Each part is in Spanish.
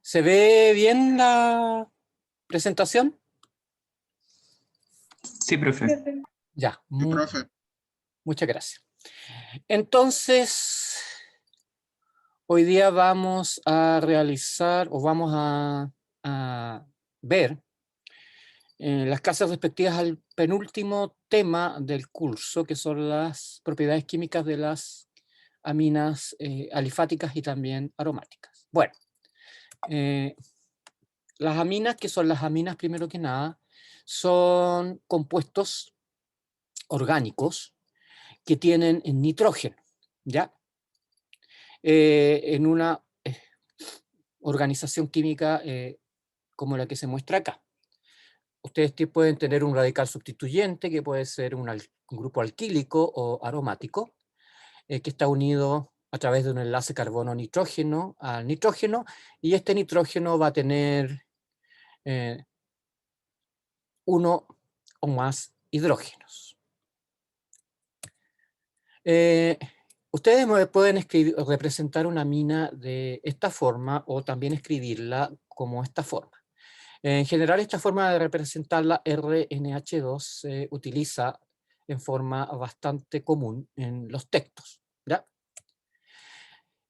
¿Se ve bien la presentación? Sí, profe. Ya, Sí, profe. muchas gracias. Entonces, hoy día vamos a realizar o vamos a ver las clases respectivas al penúltimo tema del curso, que son las propiedades químicas de las aminas alifáticas y también aromáticas. Bueno, las aminas, que son las aminas primero que nada, son compuestos orgánicos que tienen nitrógeno, ¿ya? En una organización química como la que se muestra acá. Ustedes pueden tener un radical sustituyente, que puede ser un grupo alquílico o aromático, que está unido a través de un enlace carbono-nitrógeno al nitrógeno, y este nitrógeno va a tener uno o más hidrógenos. Ustedes pueden representar una amina de esta forma o también escribirla como esta forma. En general, esta forma de representarla, RNH2, se utiliza en forma bastante común en los textos, ¿ya?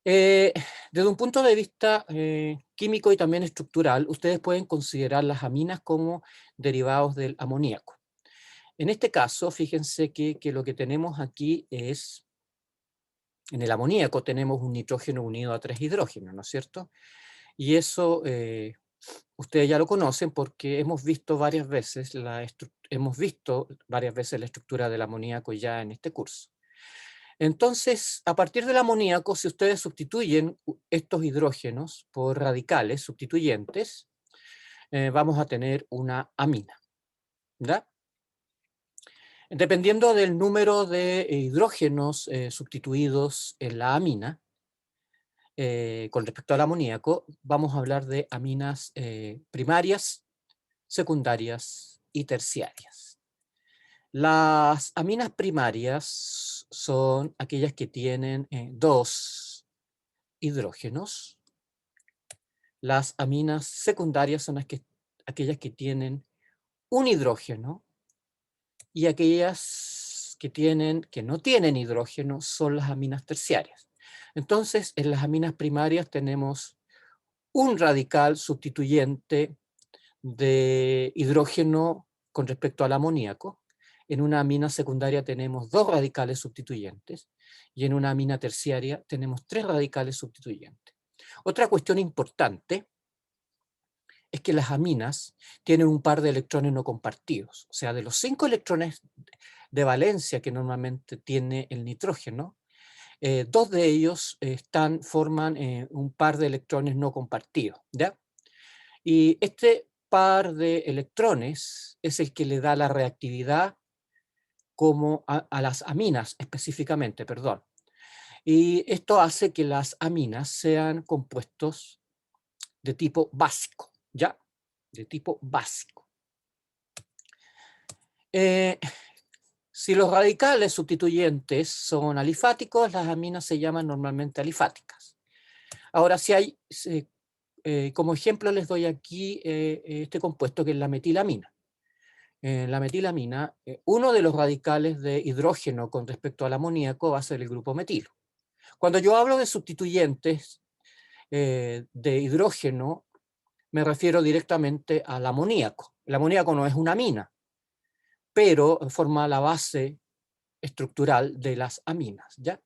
Desde un punto de vista químico y también estructural, ustedes pueden considerar las aminas como derivados del amoníaco. En este caso, fíjense que lo que tenemos aquí es, en el amoníaco tenemos un nitrógeno unido a 3 hidrógenos, ¿no es cierto? Y eso ustedes ya lo conocen porque hemos visto varias veces la estructura del amoníaco ya en este curso. Entonces, a partir del amoníaco, si ustedes sustituyen estos hidrógenos por radicales sustituyentes, vamos a tener una amina, ¿ya? Dependiendo del número de hidrógenos sustituidos en la amina, con respecto al amoníaco, vamos a hablar de aminas primarias, secundarias y terciarias. Las aminas primarias son aquellas que tienen 2 hidrógenos. Las aminas secundarias son aquellas que tienen un hidrógeno, y aquellas que no tienen hidrógeno son las aminas terciarias. Entonces, en las aminas primarias tenemos un radical sustituyente de hidrógeno con respecto al amoníaco. En una amina secundaria tenemos 2 radicales sustituyentes, y en una amina terciaria tenemos 3 radicales sustituyentes. Otra cuestión importante es que las aminas tienen un par de electrones no compartidos. O sea, de los 5 electrones de valencia que normalmente tiene el nitrógeno, 2 de ellos forman un par de electrones no compartidos, ¿ya? Y este par de electrones es el que le da la reactividad como a las aminas específicamente, perdón. Y esto hace que las aminas sean compuestos de tipo básico, ¿ya? De tipo básico. Si los radicales sustituyentes son alifáticos, las aminas se llaman normalmente alifáticas. Ahora, si hay, como ejemplo les doy aquí este compuesto que es la metilamina. La metilamina, uno de los radicales de hidrógeno con respecto al amoníaco va a ser el grupo metilo. Cuando yo hablo de sustituyentes de hidrógeno, me refiero directamente al amoníaco. El amoníaco no es una amina, pero forma la base estructural de las aminas, ¿ya?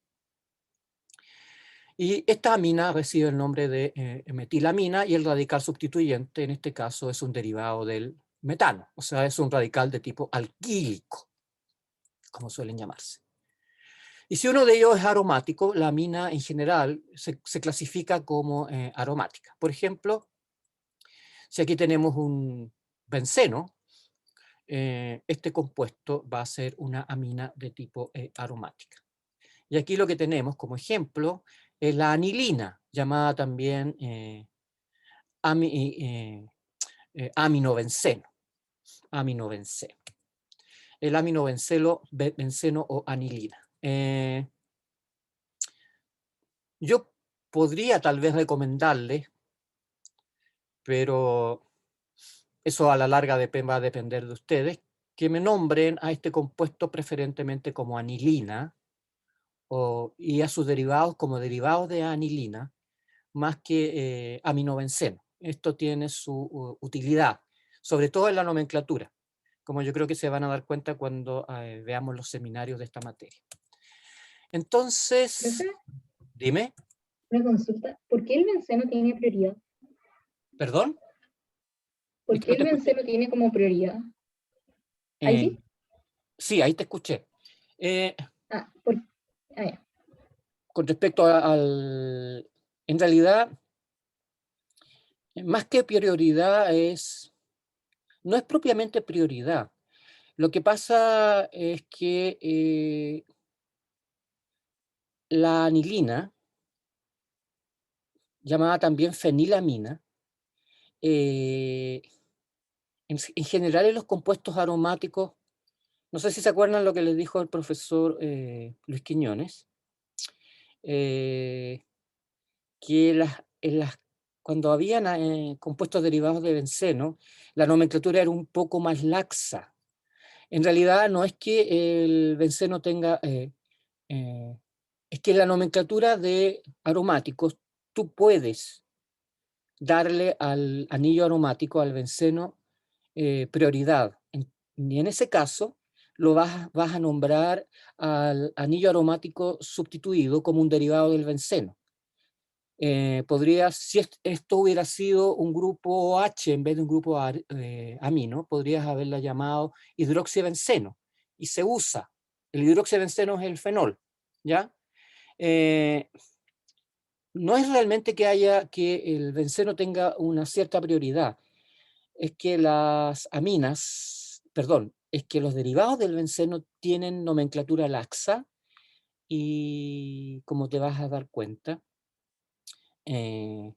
Y esta amina recibe el nombre de metilamina, y el radical sustituyente en este caso es un derivado del metano, o sea, es un radical de tipo alquílico, como suelen llamarse. Y si uno de ellos es aromático, la amina en general se clasifica como aromática. Por ejemplo, si aquí tenemos un benceno, este compuesto va a ser una amina de tipo aromática. Y aquí lo que tenemos como ejemplo es la anilina, llamada también aminobenceno. Aminobenceno. El aminobenceno o anilina. Yo podría tal vez recomendarles pero eso a la larga va a depender de ustedes, que me nombren a este compuesto preferentemente como anilina y a sus derivados como derivados de anilina, más que aminobenceno. Esto tiene su utilidad, sobre todo en la nomenclatura, como yo creo que se van a dar cuenta cuando veamos los seminarios de esta materia. Entonces, Profe, dime, una consulta. ¿Por qué el benceno tiene prioridad? perdón, es ¿Por que qué no te el escuché. benceno tiene como prioridad? ¿Ahí Eh, sí? sí, ahí te escuché. Eh, Ah, ya. con respecto en realidad, más que prioridad no es propiamente prioridad. Lo que pasa es que la anilina, llamada también fenilamina, eh, en general en los compuestos aromáticos, no sé si se acuerdan lo que les dijo el profesor Luis Quiñones, eh, que cuando habían compuestos derivados de benceno, la nomenclatura era un poco más laxa. En realidad no es que el benceno tenga, es que en la nomenclatura de aromáticos tú puedes darle al anillo aromático, al benceno, prioridad. Y en ese caso lo vas a nombrar al anillo aromático sustituido como un derivado del benceno. Si esto hubiera sido un grupo H en vez de un grupo amino, podrías haberla llamado hidroxibenceno y se usa. El hidroxibenceno es el fenol, ¿ya? Eh, no es realmente que el benceno tenga una cierta prioridad, es que es que los derivados del benceno tienen nomenclatura laxa y como te vas a dar cuenta, eh,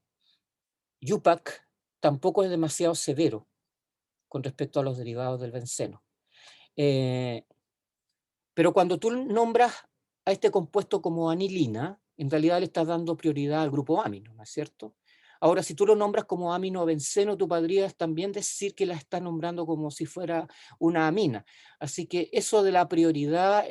UPAC tampoco es demasiado severo con respecto a los derivados del benceno. Eh, pero cuando tú nombras a este compuesto como anilina, en realidad le estás dando prioridad al grupo amino, ¿no es cierto? Ahora, si tú lo nombras como aminobenceno, tú podrías también decir que la estás nombrando como si fuera una amina. Así que eso de la prioridad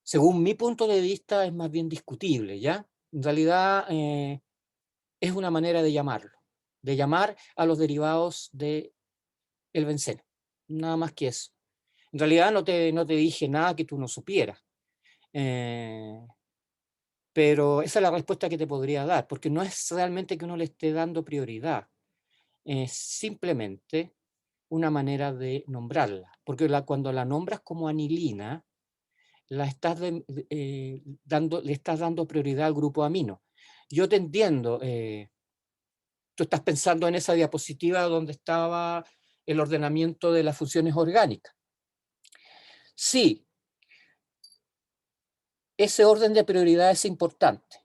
según mi punto de vista, es más bien discutible, ¿ya? En realidad, es una manera de llamarlo, de llamar a los derivados del benceno. Nada más que eso. En realidad no te dije nada que tú no supieras. Eh, pero esa es la respuesta que te podría dar, porque no es realmente que uno le esté dando prioridad, es simplemente una manera de nombrarla, porque cuando la nombras como anilina, le estás dando prioridad al grupo amino. Yo te entiendo, tú estás pensando en esa diapositiva donde estaba el ordenamiento de las funciones orgánicas. Sí, ese orden de prioridad es importante,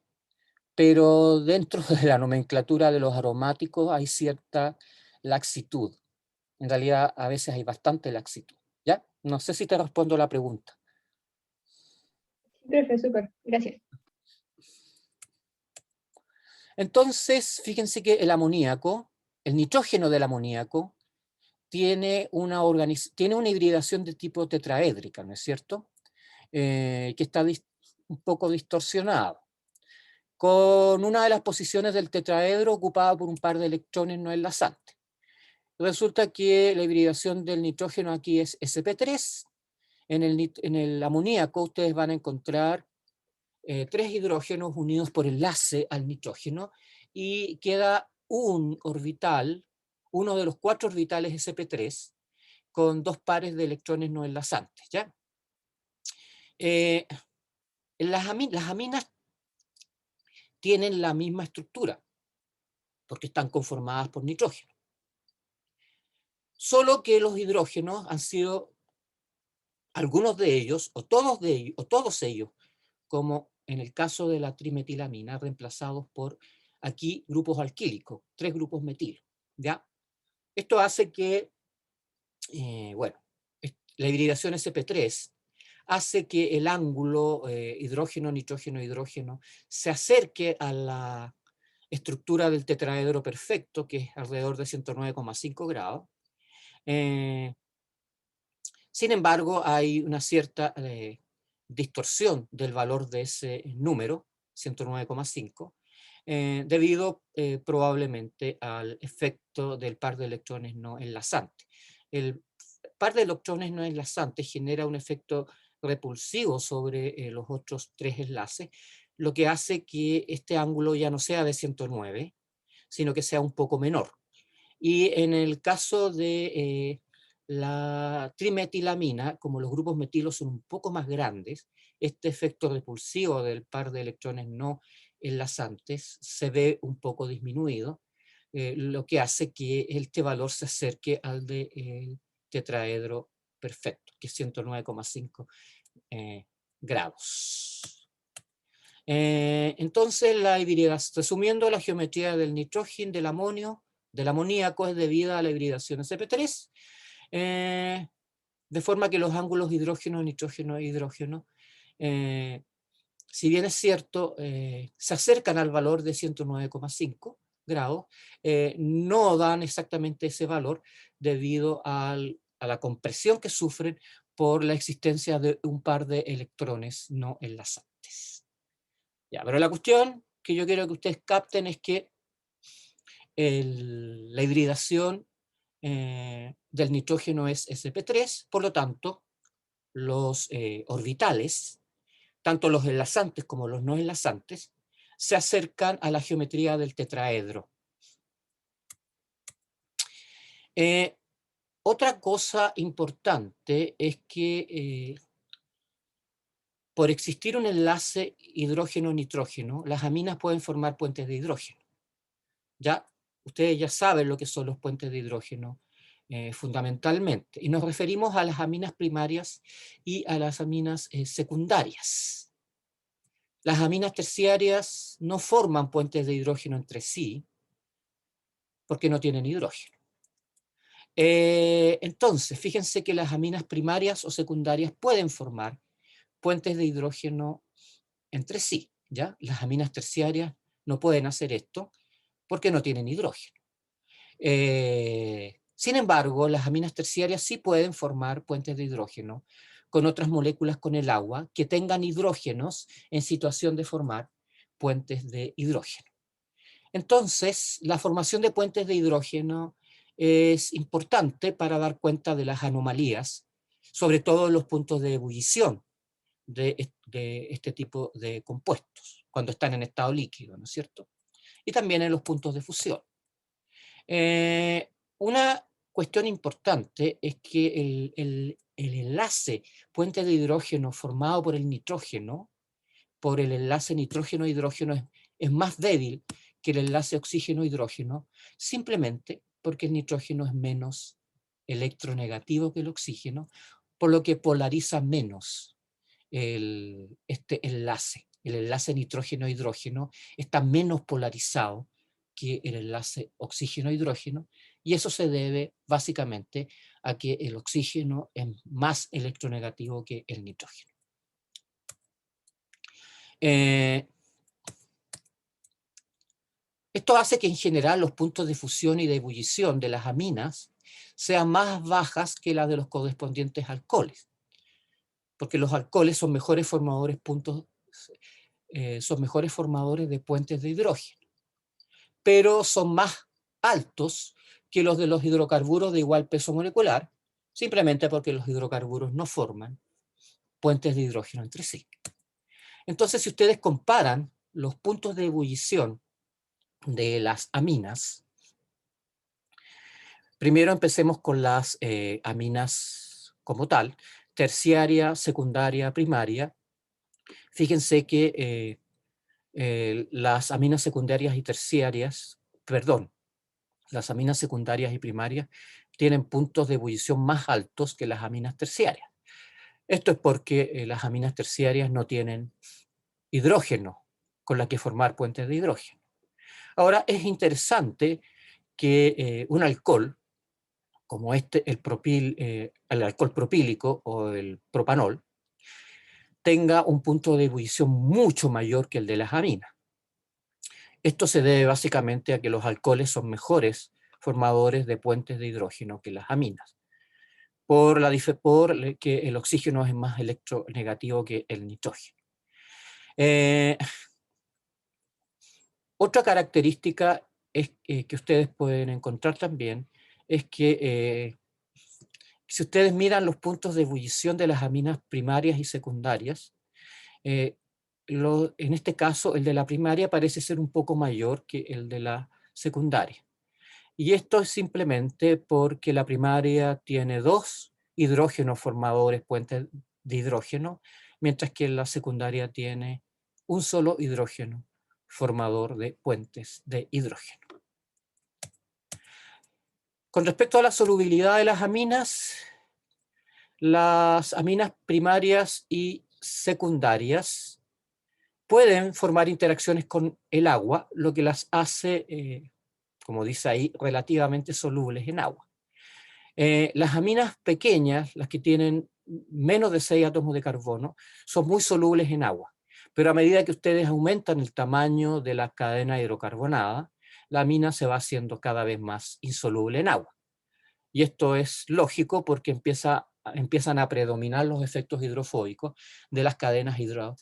pero dentro de la nomenclatura de los aromáticos hay cierta laxitud. En realidad, a veces hay bastante laxitud. ¿Ya? No sé si te respondo la pregunta. Profe, súper. Gracias. Entonces, fíjense que el amoníaco, el nitrógeno del amoníaco, tiene una hibridación de tipo tetraédrica, ¿no es cierto? Que está un poco distorsionado, con una de las posiciones del tetraedro ocupada por un par de electrones no enlazantes. Resulta que la hibridación del nitrógeno aquí es sp3. En el amoníaco ustedes van a encontrar tres hidrógenos unidos por enlace al nitrógeno y queda un orbital, uno de los cuatro orbitales sp3, con dos pares de electrones no enlazantes, ¿ya? Eh, las aminas tienen la misma estructura, porque están conformadas por nitrógeno. Solo que los hidrógenos han sido, algunos de ellos, o todos ellos, como en el caso de la trimetilamina, reemplazados por aquí grupos alquílicos, tres grupos metilo, ¿ya? Esto hace que, bueno, la hibridación sp3 hace que el ángulo hidrógeno, nitrógeno, hidrógeno se acerque estructura del tetraedro perfecto, que es alrededor de 109,5 grados. Sin embargo, hay una cierta distorsión del valor de ese número, 109,5, debido probablemente al efecto del par de electrones no enlazante. El par de electrones no enlazantes genera un efecto repulsivo sobre los otros tres enlaces, lo que hace que este ángulo ya no sea de 109, sino que sea un poco menor. Y en el caso de la trimetilamina, como los grupos metilos son un poco más grandes, este efecto repulsivo del par de electrones no enlazantes se ve un poco disminuido, lo que hace que este valor se acerque al del tetraedro perfecto, que es 109,5 grados. Entonces, resumiendo, la geometría del nitrógeno, del amonio, del amoníaco es debida a la hibridación sp3, de forma que los ángulos hidrógeno, nitrógeno e hidrógeno, si bien es cierto, se acercan al valor de 109,5 grados, no dan exactamente ese valor debido a la compresión que sufren por la existencia de un par de electrones no enlazantes. Ya, pero la cuestión que yo quiero que ustedes capten es que la hibridación del nitrógeno es sp3, por lo tanto, los orbitales, tanto los enlazantes como los no enlazantes, se acercan a la geometría del tetraedro. Otra cosa importante es que por existir un enlace hidrógeno-nitrógeno, las aminas pueden formar puentes de hidrógeno. Ya, ustedes ya saben lo que son los puentes de hidrógeno fundamentalmente, y nos referimos a las aminas primarias y a las aminas secundarias. Las aminas terciarias no forman puentes de hidrógeno entre sí, porque no tienen hidrógeno. Entonces, fíjense que las aminas primarias o secundarias pueden formar puentes de hidrógeno entre sí, ¿ya? Las aminas terciarias no pueden hacer esto porque no tienen hidrógeno. Sin embargo, las aminas terciarias sí pueden formar puentes de hidrógeno con otras moléculas con el agua que tengan hidrógenos en situación de formar puentes de hidrógeno. Entonces, la formación de puentes de hidrógeno es importante para dar cuenta de las anomalías, sobre todo en los puntos de ebullición de este tipo de compuestos, cuando están en estado líquido, ¿no es cierto? Y también en los puntos de fusión. Una cuestión importante es que el enlace puente de hidrógeno formado por el nitrógeno, por el enlace nitrógeno-hidrógeno, es más débil que el enlace oxígeno-hidrógeno, simplemente porque el nitrógeno es menos electronegativo que el oxígeno, por lo que polariza menos este enlace. El enlace nitrógeno-hidrógeno está menos polarizado que el enlace oxígeno-hidrógeno, y eso se debe básicamente a que el oxígeno es más electronegativo que el nitrógeno. Esto hace que en general los puntos de fusión y de ebullición de las aminas sean más bajas que las de los correspondientes alcoholes, porque los alcoholes son mejores formadores, son mejores formadores de puentes de hidrógeno, pero son más altos que los de los hidrocarburos de igual peso molecular, simplemente porque los hidrocarburos no forman puentes de hidrógeno entre sí. Entonces, si ustedes comparan los puntos de ebullición de las aminas, primero empecemos con las aminas como tal, terciaria, secundaria, primaria. Fíjense que las aminas secundarias y terciarias, perdón, las aminas secundarias y primarias tienen puntos de ebullición más altos que las aminas terciarias. Esto es porque las aminas terciarias no tienen hidrógeno con la que formar puentes de hidrógeno. Ahora, es interesante que un alcohol, como el alcohol propílico o el propanol, tenga un punto de ebullición mucho mayor que el de las aminas. Esto se debe básicamente a que los alcoholes son mejores formadores de puentes de hidrógeno que las aminas, por que el oxígeno es más electronegativo que el nitrógeno. Otra característica que ustedes pueden encontrar también es que si ustedes miran los puntos de ebullición de las aminas primarias y secundarias, en este caso el de la primaria parece ser un poco mayor que el de la secundaria. Y esto es simplemente porque la primaria tiene 2 hidrógenos formadores puentes de hidrógeno, mientras que la secundaria tiene un solo hidrógeno formador de puentes de hidrógeno. Con respecto a la solubilidad de las aminas primarias y secundarias pueden formar interacciones con el agua, lo que las hace, como dice ahí, relativamente solubles en agua. Las aminas pequeñas, las que tienen menos de 6 átomos de carbono, son muy solubles en agua, pero a medida que ustedes aumentan el tamaño de la cadena hidrocarbonada, la amina se va haciendo cada vez más insoluble en agua. Y esto es lógico porque empiezan a predominar los efectos hidrofóbicos de las cadenas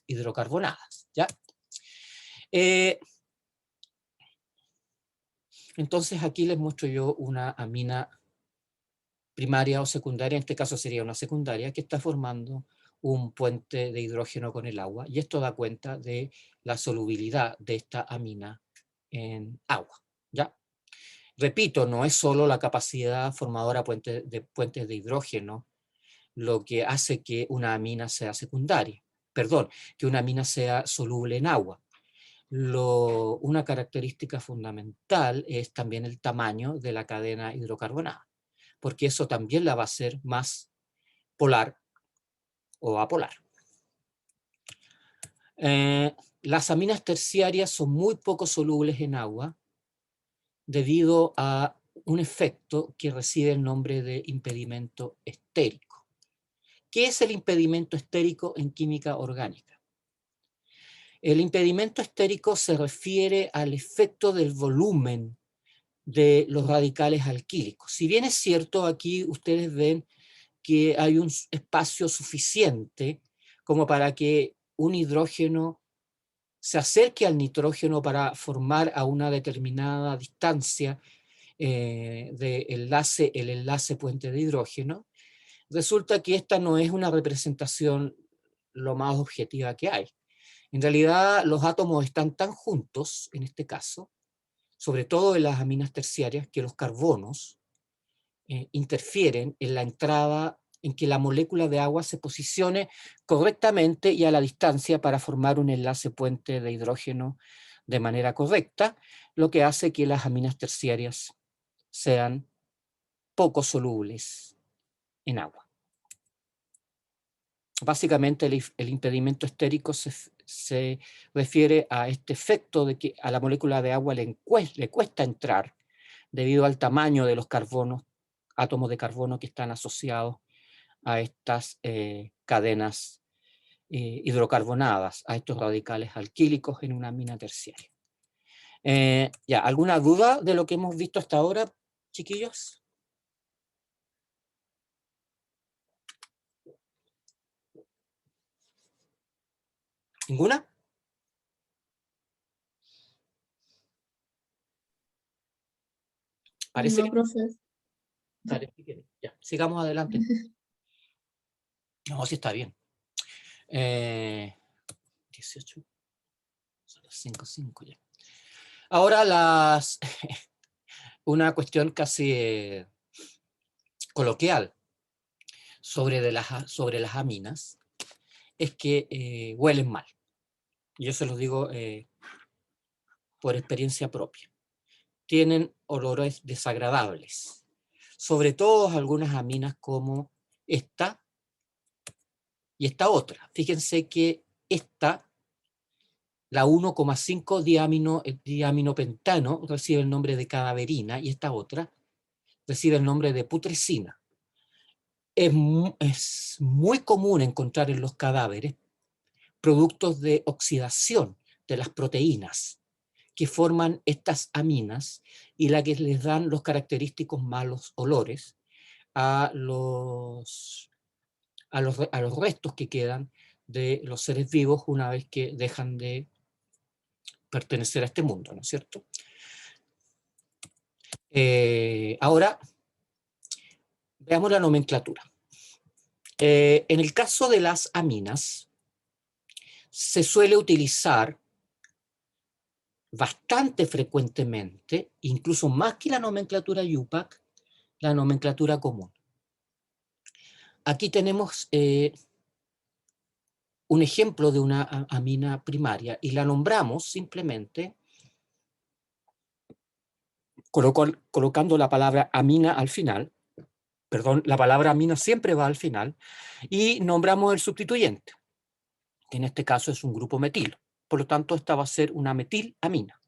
hidrocarbonadas, ¿ya? Entonces aquí les muestro yo una amina primaria o secundaria, en este caso sería una secundaria, que está formando un puente de hidrógeno con el agua, y esto da cuenta de la solubilidad de esta amina en agua, ¿ya? Repito, no es solo la capacidad formadora de puentes de hidrógeno lo que hace que una amina sea secundaria, perdón, que una amina sea soluble en agua. Una característica fundamental es también el tamaño de la cadena hidrocarbonada, porque eso también la va a hacer más polar o apolar. Las aminas terciarias son muy poco solubles en agua debido a un efecto que recibe el nombre de impedimento estérico. ¿Qué es el impedimento estérico en química orgánica? El impedimento estérico se refiere al efecto del volumen de los radicales alquílicos. Si bien es cierto, aquí ustedes ven que hay un espacio suficiente como para que un hidrógeno se acerque al nitrógeno para formar a una determinada distancia el enlace puente de hidrógeno, resulta que esta no es una representación lo más objetiva que hay. En realidad, los átomos están tan juntos, en este caso, sobre todo en las aminas terciarias, que los carbonos interfieren en la entrada, en que la molécula de agua se posicione correctamente y a la distancia para formar un enlace puente de hidrógeno de manera correcta, lo que hace que las aminas terciarias sean poco solubles en agua. Básicamente el impedimento estérico se refiere a este efecto de que a la molécula de agua le cuesta entrar debido al tamaño de los átomos de carbono que están asociados a estas cadenas hidrocarbonadas, a estos radicales alquílicos en una amina terciaria. Ya, ¿alguna duda de lo que hemos visto hasta ahora, chiquillos? ¿Ninguna? Parece No, que... profe. Dale, ya, sigamos adelante. No, sí está bien. 18. Son las 5:05 ya. Ahora una cuestión casi coloquial sobre las aminas es que huelen mal. Yo se los digo por experiencia propia. Tienen olores desagradables. Sobre todo algunas aminas como esta y esta otra. Fíjense que esta, la 1,5 diaminopentano, recibe el nombre de cadaverina, y esta otra recibe el nombre de putrescina. Es muy común encontrar en los cadáveres productos de oxidación de las proteínas que forman estas aminas y las que les dan los característicos malos olores a los restos que quedan de los seres vivos una vez que dejan de pertenecer a este mundo, ¿no es cierto? Ahora, veamos la nomenclatura. En el caso de las aminas, se suele utilizar bastante frecuentemente, incluso más que la nomenclatura IUPAC, la nomenclatura común. Aquí tenemos un ejemplo de una amina primaria y la nombramos simplemente colocando la palabra amina al final. Perdón, la palabra amina siempre va al final, y nombramos el sustituyente, que en este caso es un grupo metilo. Por lo tanto, esta va a ser una metilamina.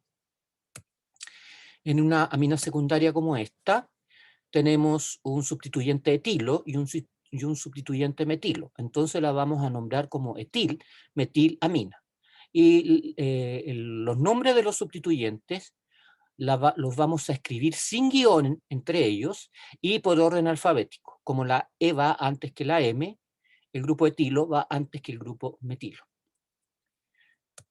En una amina secundaria como esta, tenemos un sustituyente etilo y un sustituyente metilo. Entonces la vamos a nombrar como etil-metilamina. Y los nombres de los sustituyentes los vamos a escribir sin guión entre ellos y por orden alfabético. Como la E va antes que la M, el grupo etilo va antes que el grupo metilo.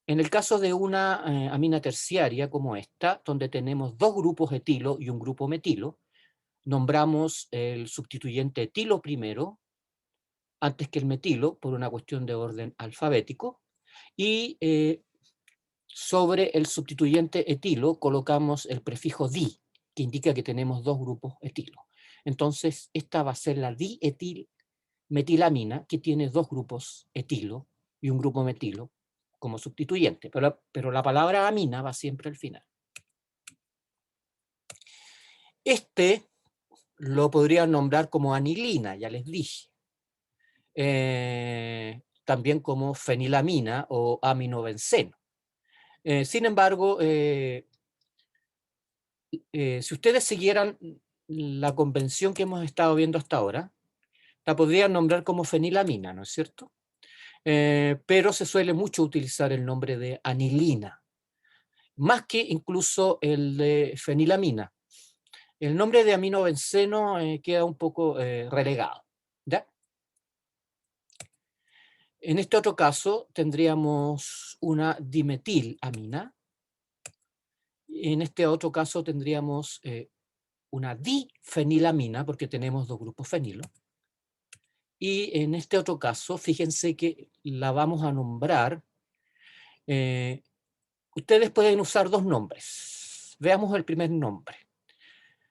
En el caso de una amina terciaria como esta, donde tenemos dos grupos etilo y un grupo metilo, nombramos el sustituyente etilo primero, antes que el metilo, por una cuestión de orden alfabético, y sobre el sustituyente etilo colocamos el prefijo di, que indica que tenemos dos grupos etilo. Entonces, esta va a ser la dimetilmetilamina, que tiene dos grupos etilo y un grupo metilo como sustituyente, pero la palabra amina va siempre al final. Este lo podrían nombrar como anilina, ya les dije. También como fenilamina o aminobenceno. Sin embargo, si ustedes siguieran la convención que hemos estado viendo hasta ahora, la podrían nombrar como fenilamina, ¿no es cierto? Pero se suele mucho utilizar el nombre de anilina, más que incluso el de fenilamina. El nombre de aminobenceno queda un poco relegado, ¿ya? En este otro caso tendríamos una dimetilamina. En este otro caso tendríamos una difenilamina, porque tenemos dos grupos fenilo. Y en este otro caso, fíjense que la vamos a nombrar. Ustedes pueden usar dos nombres. Veamos el primer nombre.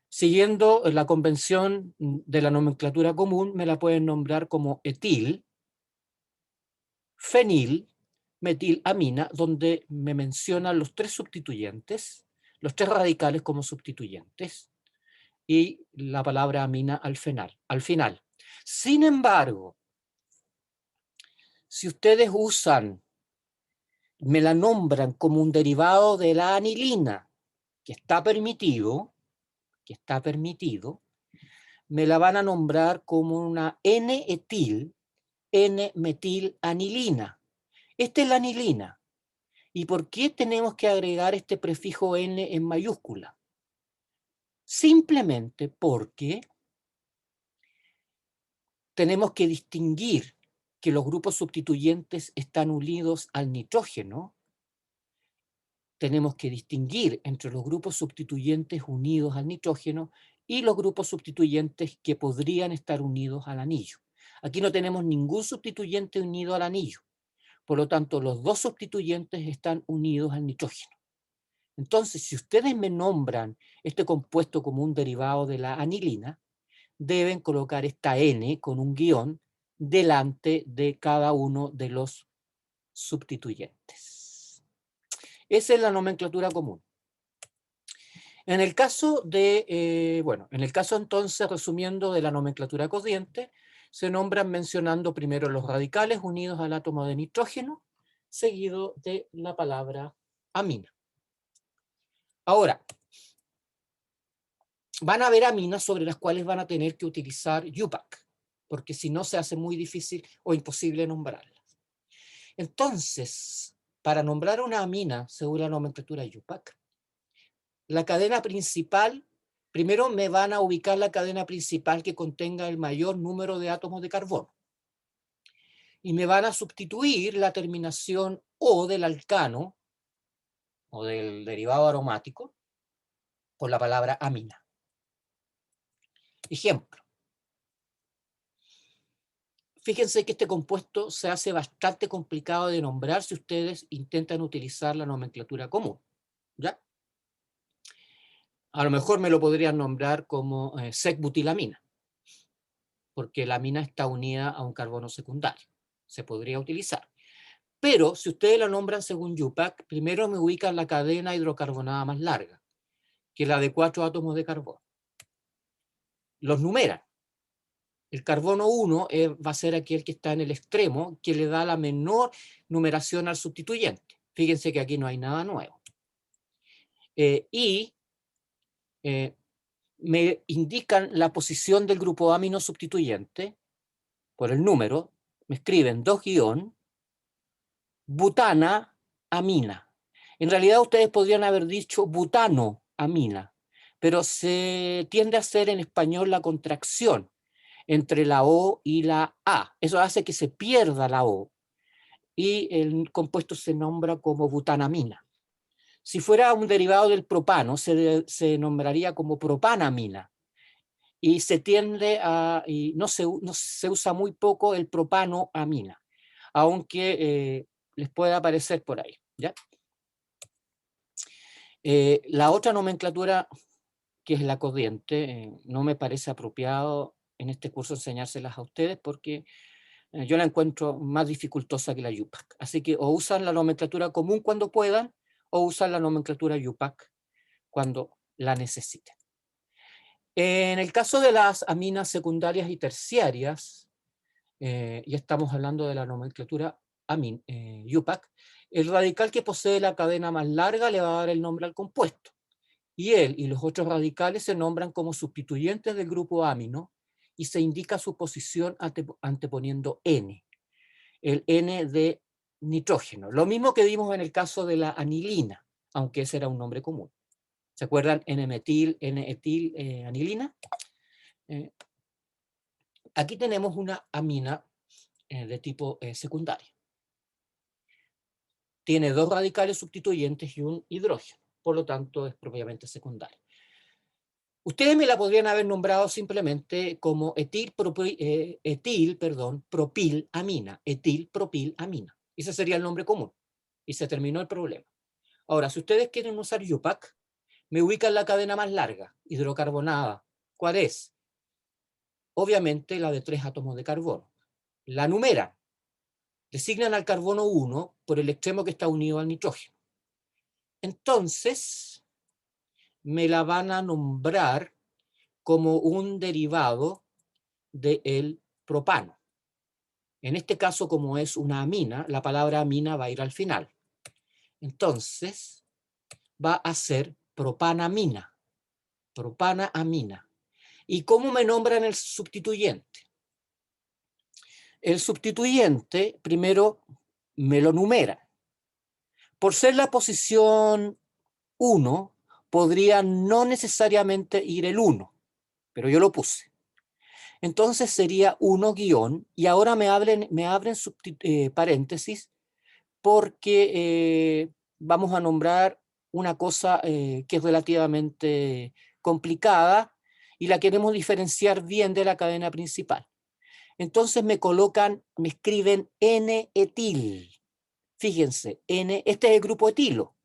Siguiendo la convención de la nomenclatura común, me la pueden nombrar como etil, fenil, metilamina, donde me mencionan los tres sustituyentes, los tres radicales como sustituyentes, y la palabra amina al final. Sin embargo, si ustedes me la nombran como un derivado de la anilina, que está permitido, me la van a nombrar como una N-etil, N-metilanilina. Esta es la anilina. ¿Y por qué tenemos que agregar este prefijo N en mayúscula? Simplemente porque tenemos que distinguir que los grupos sustituyentes están unidos al nitrógeno. Tenemos que distinguir entre los grupos sustituyentes unidos al nitrógeno y los grupos sustituyentes que podrían estar unidos al anillo. Aquí no tenemos ningún sustituyente unido al anillo. Por lo tanto, los dos sustituyentes están unidos al nitrógeno. Entonces, si ustedes me nombran este compuesto como un derivado de la anilina, deben colocar esta N con un guión delante de cada uno de los sustituyentes. Esa es la nomenclatura común. En el caso en el caso entonces, resumiendo, de la nomenclatura corriente, se nombran mencionando primero los radicales unidos al átomo de nitrógeno, seguido de la palabra amina. Ahora, van a haber aminas sobre las cuales van a tener que utilizar IUPAC, porque si no se hace muy difícil o imposible nombrarlas. Entonces, para nombrar una amina, según la nomenclatura IUPAC, la cadena principal, primero me van a ubicar la cadena principal que contenga el mayor número de átomos de carbono. Y me van a sustituir la terminación O del alcano, o del derivado aromático, por la palabra amina. Ejemplo. Fíjense que este compuesto se hace bastante complicado de nombrar si ustedes intentan utilizar la nomenclatura común, ¿ya? A lo mejor me lo podrían nombrar como sec-butilamina, porque la amina está unida a un carbono secundario. Se podría utilizar. Pero si ustedes la nombran según IUPAC, primero me ubican la cadena hidrocarbonada más larga, que es la de 4 átomos de carbono. Los numeran. El carbono 1 va a ser aquel que está en el extremo, que le da la menor numeración al sustituyente. Fíjense que aquí no hay nada nuevo. Me indican la posición del grupo amino sustituyente por el número. Me escriben 2- butana amina. En realidad ustedes podrían haber dicho butano amina, pero se tiende a hacer en español la contracción entre la O y la A. Eso hace que se pierda la O y el compuesto se nombra como butanamina. Si fuera un derivado del propano, se nombraría como propanamina. Y se tiende a, y no se usa muy poco el propano amina, aunque les puede aparecer por ahí, ¿ya? La otra nomenclatura, que es la corriente, no me parece apropiado en este curso enseñárselas a ustedes porque yo la encuentro más dificultosa que la IUPAC. Así que o usan la nomenclatura común cuando puedan, o usan la nomenclatura IUPAC cuando la necesiten. En el caso de las aminas secundarias y terciarias, ya estamos hablando de la nomenclatura IUPAC, el radical que posee la cadena más larga le va a dar el nombre al compuesto. Y él y los otros radicales se nombran como sustituyentes del grupo amino y se indica su posición anteponiendo N, el N de nitrógeno. Lo mismo que vimos en el caso de la anilina, aunque ese era un nombre común. ¿Se acuerdan? N-metil, N-etil, anilina. Aquí tenemos una amina de tipo secundario. Tiene 2 radicales sustituyentes y un hidrógeno, por lo tanto es propiamente secundaria. Ustedes me la podrían haber nombrado simplemente como propilamina, etilpropilamina. Ese sería el nombre común. Y se terminó el problema. Ahora, si ustedes quieren usar IUPAC, me ubican la cadena más larga, hidrocarbonada. ¿Cuál es? Obviamente la de 3 átomos de carbono. La numeran. Designan al carbono 1 por el extremo que está unido al nitrógeno. Entonces, me la van a nombrar como un derivado del propano. En este caso, como es una amina, la palabra amina va a ir al final. Entonces, va a ser propanamina. Propanaamina. ¿Y cómo me nombran el sustituyente? El sustituyente, primero, me lo numera. Por ser la posición 1, podría no necesariamente ir el 1, pero yo lo puse. Entonces sería 1- y ahora me abren paréntesis porque vamos a nombrar una cosa que es relativamente complicada y la queremos diferenciar bien de la cadena principal. Entonces me escriben N-etil. Fíjense, este es el grupo etilo,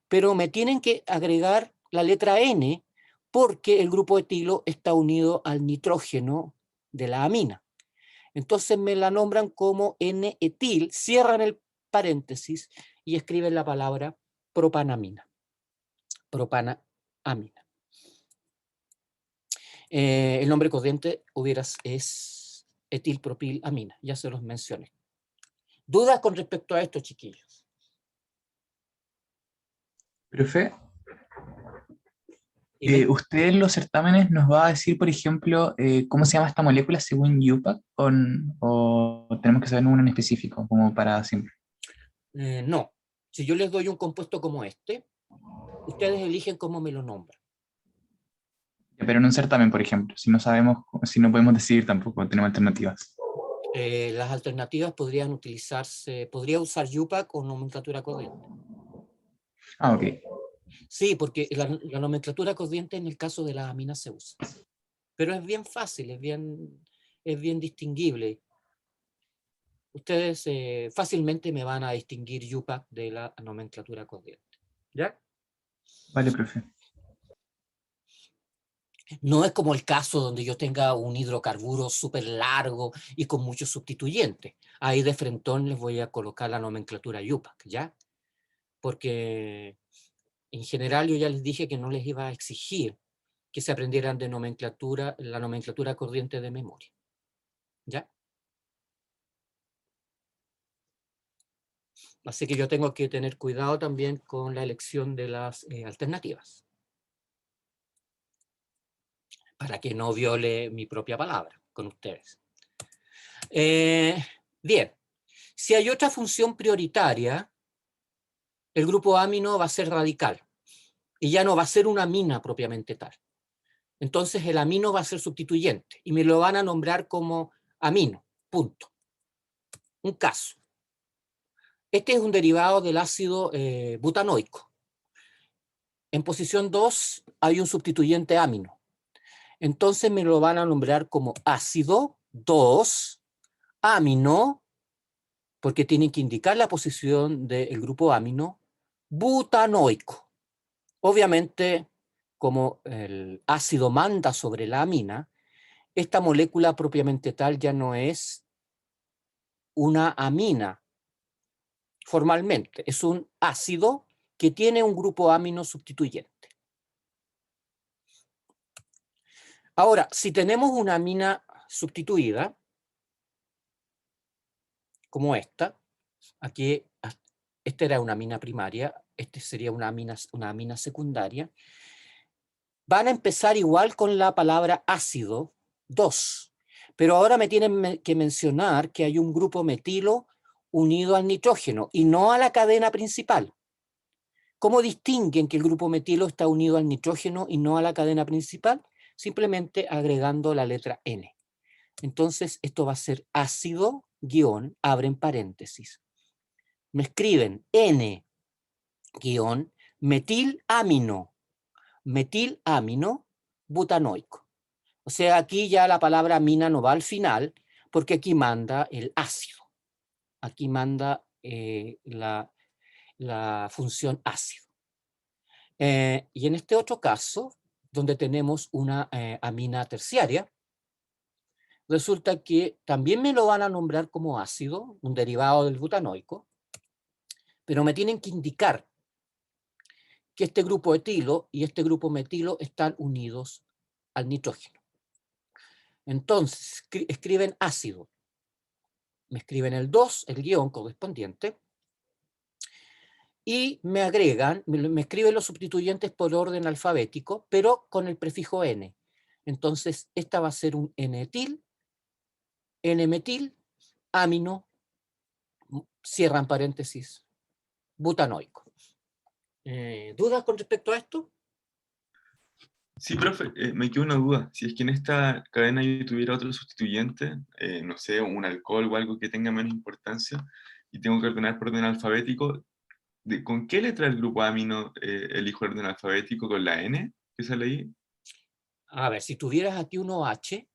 pero me tienen que agregar la letra N porque el grupo etilo está unido al nitrógeno de la amina. Entonces me la nombran como N-etil, cierran el paréntesis y escriben la palabra propanamina. Propanamina. El nombre corriente es etilpropilamina, ya se los mencioné. ¿Dudas con respecto a esto, chiquillos? Profe, Dime. usted en los certámenes nos va a decir, por ejemplo, cómo se llama esta molécula según IUPAC o tenemos que saber uno en específico, como para siempre. No. Si yo les doy un compuesto como este, ustedes eligen cómo me lo nombran. Pero en un certamen, por ejemplo, si no sabemos, si no podemos decidir tampoco, tenemos alternativas. Las alternativas podrían utilizarse, podría usar UPAC o nomenclatura corriente. Ah, ok. Sí, porque la nomenclatura corriente en el caso de las aminas se usa. Pero es bien fácil, es bien distinguible. Ustedes fácilmente me van a distinguir UPAC de la nomenclatura corriente. ¿Ya? Vale, profe. No es como el caso donde yo tenga un hidrocarburo súper largo y con muchos sustituyentes. Ahí de frentón les voy a colocar la nomenclatura UPAC, ¿ya? Porque en general yo ya les dije que no les iba a exigir que se aprendieran de nomenclatura, la nomenclatura corriente de memoria. ¿Ya? Así que yo tengo que tener cuidado también con la elección de las alternativas, para que no viole mi propia palabra con ustedes. Bien, si hay otra función prioritaria, el grupo amino va a ser radical y ya no va a ser una amina propiamente tal. Entonces el amino va a ser sustituyente y me lo van a nombrar como amino, punto. Un caso. Este es un derivado del ácido butanoico. En posición 2 hay un sustituyente amino. Entonces me lo van a nombrar como ácido 2 amino, porque tienen que indicar la posición del grupo amino butanoico. Obviamente, como el ácido manda sobre la amina, esta molécula propiamente tal ya no es una amina formalmente, es un ácido que tiene un grupo amino sustituyente. Ahora, si tenemos una amina sustituida, como esta, aquí esta era una amina primaria, este sería una amina secundaria, van a empezar igual con la palabra ácido 2, pero ahora me tienen que mencionar que hay un grupo metilo unido al nitrógeno y no a la cadena principal. ¿Cómo distinguen que el grupo metilo está unido al nitrógeno y no a la cadena principal? Simplemente agregando la letra N. Entonces esto va a ser ácido guión, abren paréntesis. Me escriben N guión metilamino butanoico. O sea, aquí ya la palabra amina no va al final, porque aquí manda el ácido. Aquí manda la función ácido. Y en este otro caso, donde tenemos una amina terciaria, resulta que también me lo van a nombrar como ácido, un derivado del butanoico, pero me tienen que indicar que este grupo etilo y este grupo metilo están unidos al nitrógeno. Entonces, escriben ácido. Me escriben el 2, el guión correspondiente, y me agregan, me escriben los sustituyentes por orden alfabético, pero con el prefijo N. Entonces, esta va a ser un N-etil, N-metil, amino, cierran paréntesis, butanoico. ¿Dudas con respecto a esto? Sí, profe, me quedó una duda. Si es que en esta cadena yo tuviera otro sustituyente, no sé, un alcohol o algo que tenga menos importancia, y tengo que ordenar por orden alfabético, ¿con qué letra del grupo amino elijo orden alfabético? ¿Con la N que sale ahí? A ver, si tuvieras aquí un OH,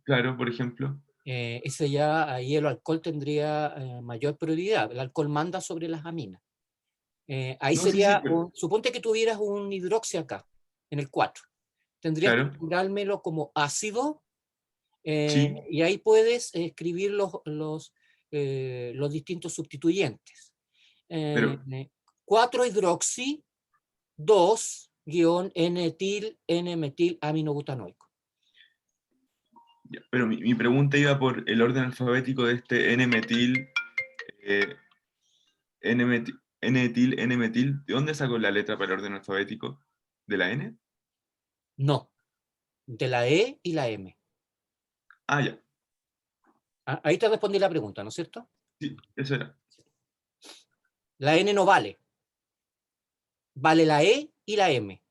Claro, por ejemplo. ese ya, ahí el alcohol tendría mayor prioridad. El alcohol manda sobre las aminas. Ahí No, sí, sí, sería, pero, suponte que tuvieras un hidroxi acá, en el 4. Tendrías que claro, nombrármelo como ácido, sí, y ahí puedes escribir los distintos sustituyentes. pero, 4-hidroxi, 2-N-etil, N-metil aminobutanoico. ya, pero mi pregunta iba por el orden alfabético de este N-metil, eh, N-etil, N-metil. ¿De dónde saco la letra para el orden alfabético? ¿De la N? No, de la E y la M. Ah, ya, Ahí te respondí la pregunta, ¿no es cierto? sí, eso era. La N no vale. Vale la E y la M.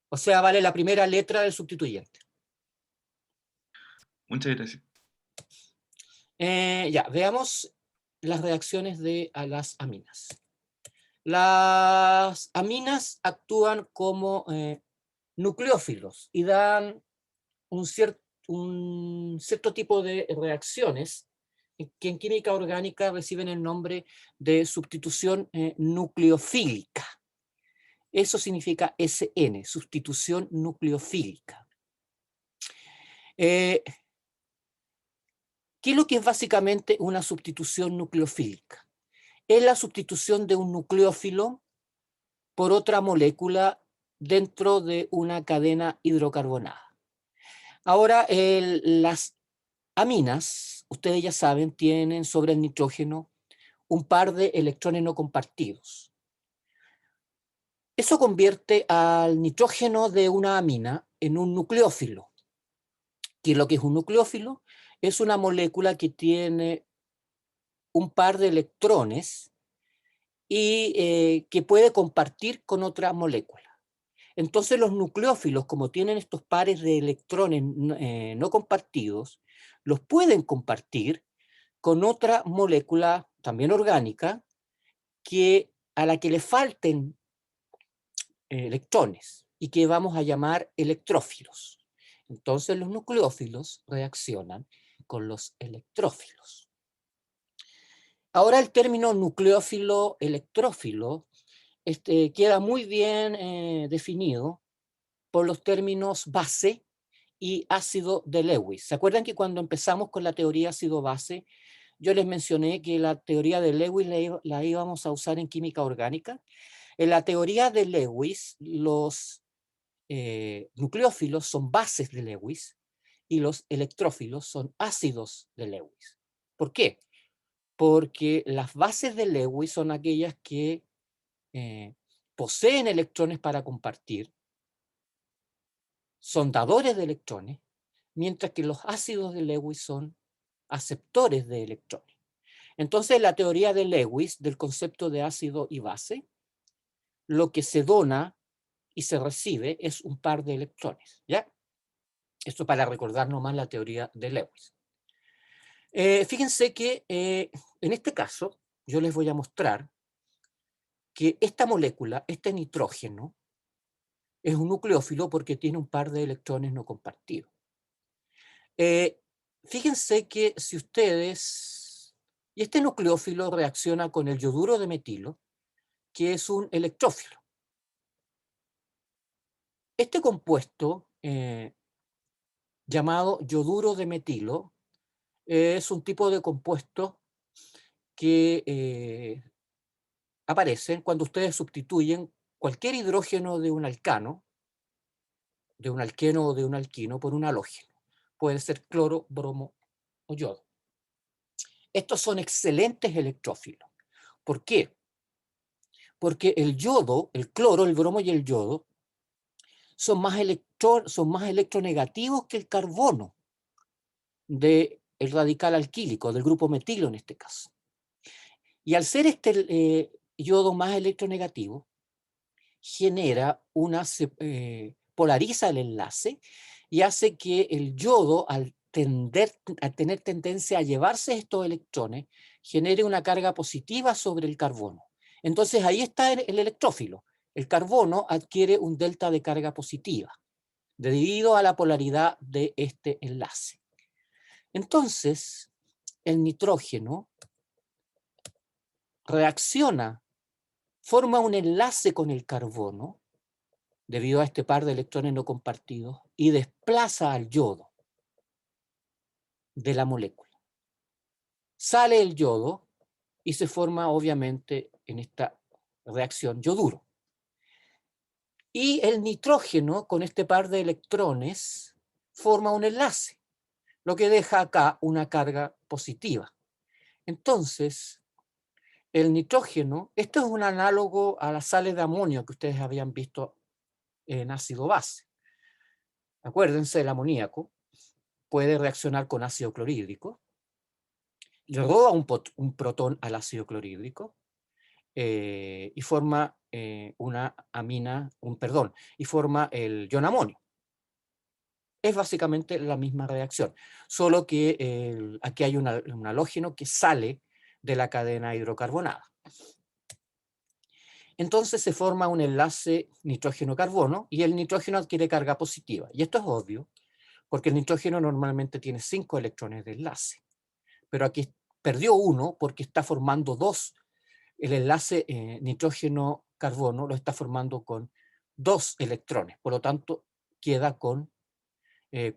O sea, vale la primera letra del sustituyente. Muchas gracias. Ya, veamos las reacciones a las aminas. Las aminas actúan como nucleófilos y dan un cierto tipo de reacciones que en química orgánica reciben el nombre de sustitución nucleofílica. Eso significa SN, sustitución nucleofílica. ¿Qué es lo que es básicamente una sustitución nucleofílica? Es la sustitución de un nucleófilo por otra molécula dentro de una cadena hidrocarbonada. Ahora, las aminas, ustedes ya saben, tienen sobre el nitrógeno un par de electrones no compartidos. Eso convierte al nitrógeno de una amina en un nucleófilo. ¿Qué es lo que es un nucleófilo? Es una molécula que tiene un par de electrones y que puede compartir con otra molécula. Entonces los nucleófilos, como tienen estos pares de electrones no compartidos, los pueden compartir con otra molécula también orgánica a la que le falten electrones y que vamos a llamar electrófilos. Entonces los nucleófilos reaccionan con los electrófilos. Ahora el término nucleófilo-electrófilo queda muy bien definido por los términos base y ácido de Lewis. ¿Se acuerdan que cuando empezamos con la teoría ácido-base, yo les mencioné que la teoría de Lewis la íbamos a usar en química orgánica? En la teoría de Lewis, los nucleófilos son bases de Lewis y los electrófilos son ácidos de Lewis. ¿Por qué? Porque las bases de Lewis son aquellas que poseen electrones para compartir, son dadores de electrones, mientras que los ácidos de Lewis son aceptores de electrones. Entonces, la teoría de Lewis del concepto de ácido y base, lo que se dona y se recibe es un par de electrones, ¿ya? Esto para recordar nomás la teoría de Lewis. Fíjense que en este caso yo les voy a mostrar que esta molécula, este nitrógeno, es un nucleófilo porque tiene un par de electrones no compartidos. Fíjense que si ustedes... Y este nucleófilo reacciona con el yoduro de metilo, que es un electrófilo. Este compuesto, llamado yoduro de metilo, es un tipo de compuesto que aparecen cuando ustedes sustituyen cualquier hidrógeno de un alcano, de un alqueno o de un alquino, por un halógeno. Puede ser cloro, bromo o yodo. Estos son excelentes electrófilos. ¿Por qué? Porque el yodo, el cloro, el bromo y el yodo son más electronegativos que el carbono del radical alquílico, del grupo metilo en este caso. Y al ser este yodo más electronegativo, polariza el enlace y hace que el yodo, al tener tendencia a llevarse estos electrones, genere una carga positiva sobre el carbono. Entonces ahí está el electrófilo. El carbono adquiere un delta de carga positiva debido a la polaridad de este enlace. Entonces, el nitrógeno reacciona, forma un enlace con el carbono debido a este par de electrones no compartidos y desplaza al yodo de la molécula. Sale el yodo y se forma obviamente en esta reacción yoduro. Y el nitrógeno con este par de electrones forma un enlace, lo que deja acá una carga positiva. Entonces, el nitrógeno, esto es un análogo a las sales de amonio que ustedes habían visto en ácido base. Acuérdense, el amoníaco puede reaccionar con ácido clorhídrico, le roba un protón al ácido clorhídrico, y forma una amina, y forma el ion amonio. Es básicamente la misma reacción, solo que aquí hay un halógeno que sale de la cadena hidrocarbonada. Entonces se forma un enlace nitrógeno-carbono y el nitrógeno adquiere carga positiva. Y esto es obvio, porque el nitrógeno normalmente tiene 5 electrones de enlace. Pero aquí perdió uno porque está formando 2. El enlace nitrógeno-carbono lo está formando con 2 electrones. Por lo tanto, queda con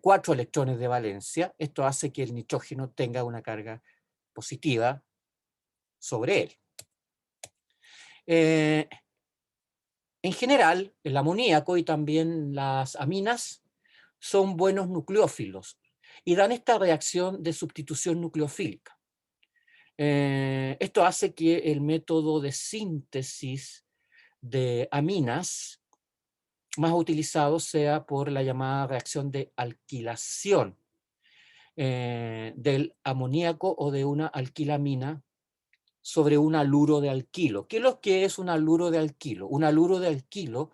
4 electrones de valencia. Esto hace que el nitrógeno tenga una carga positiva sobre él. En general, el amoníaco y también las aminas son buenos nucleófilos y dan esta reacción de sustitución nucleofílica. Esto hace que el método de síntesis de aminas más utilizado sea por la llamada reacción de alquilación del amoníaco o de una alquilamina sobre un haluro de alquilo. ¿Qué es lo que es un haluro de alquilo? Un haluro de alquilo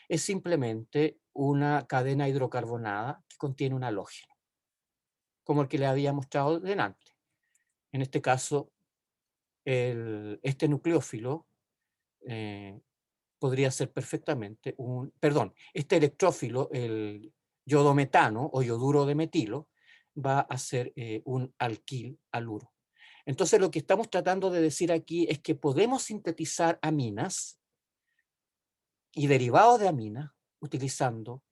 es simplemente una cadena hidrocarbonada que contiene un halógeno, como el que le había mostrado delante. En este caso, este nucleófilo podría ser perfectamente este electrófilo, el yodometano o yoduro de metilo, va a ser un alquil haluro. Entonces lo que estamos tratando de decir aquí es que podemos sintetizar aminas y derivados de aminas utilizando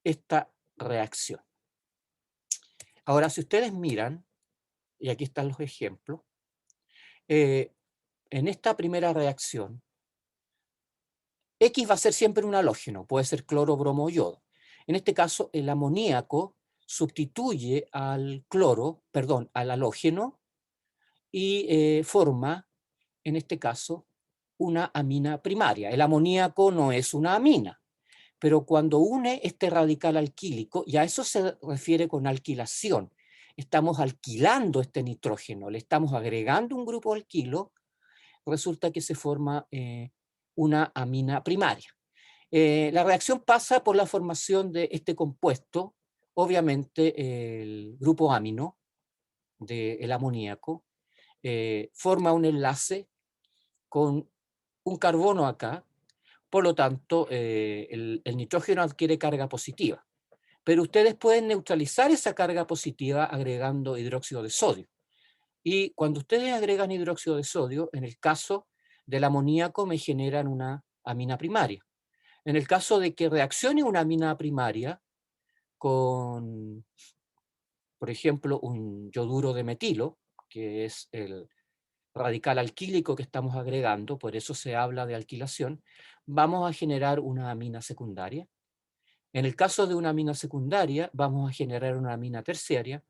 esta reacción. Ahora, si ustedes miran, y aquí están los ejemplos, en esta primera reacción, X va a ser siempre un halógeno, puede ser cloro, bromo o yodo. En este caso, el amoníaco sustituye al halógeno y forma, en este caso, una amina primaria. El amoníaco no es una amina, pero cuando une este radical alquílico, y a eso se refiere con alquilación, estamos alquilando este nitrógeno, le estamos agregando un grupo alquilo, resulta que se forma una amina primaria. La reacción pasa por la formación de este compuesto, obviamente el grupo amino del amoníaco forma un enlace con un carbono acá, por lo tanto el nitrógeno adquiere carga positiva. Pero ustedes pueden neutralizar esa carga positiva agregando hidróxido de sodio. Y cuando ustedes agregan hidróxido de sodio, en el caso del amoníaco me generan una amina primaria. En el caso de que reaccione una amina primaria con, por ejemplo, un yoduro de metilo, que es el radical alquílico que estamos agregando, por eso se habla de alquilación, vamos a generar una amina secundaria. En el caso de una amina secundaria, vamos a generar una amina terciaria.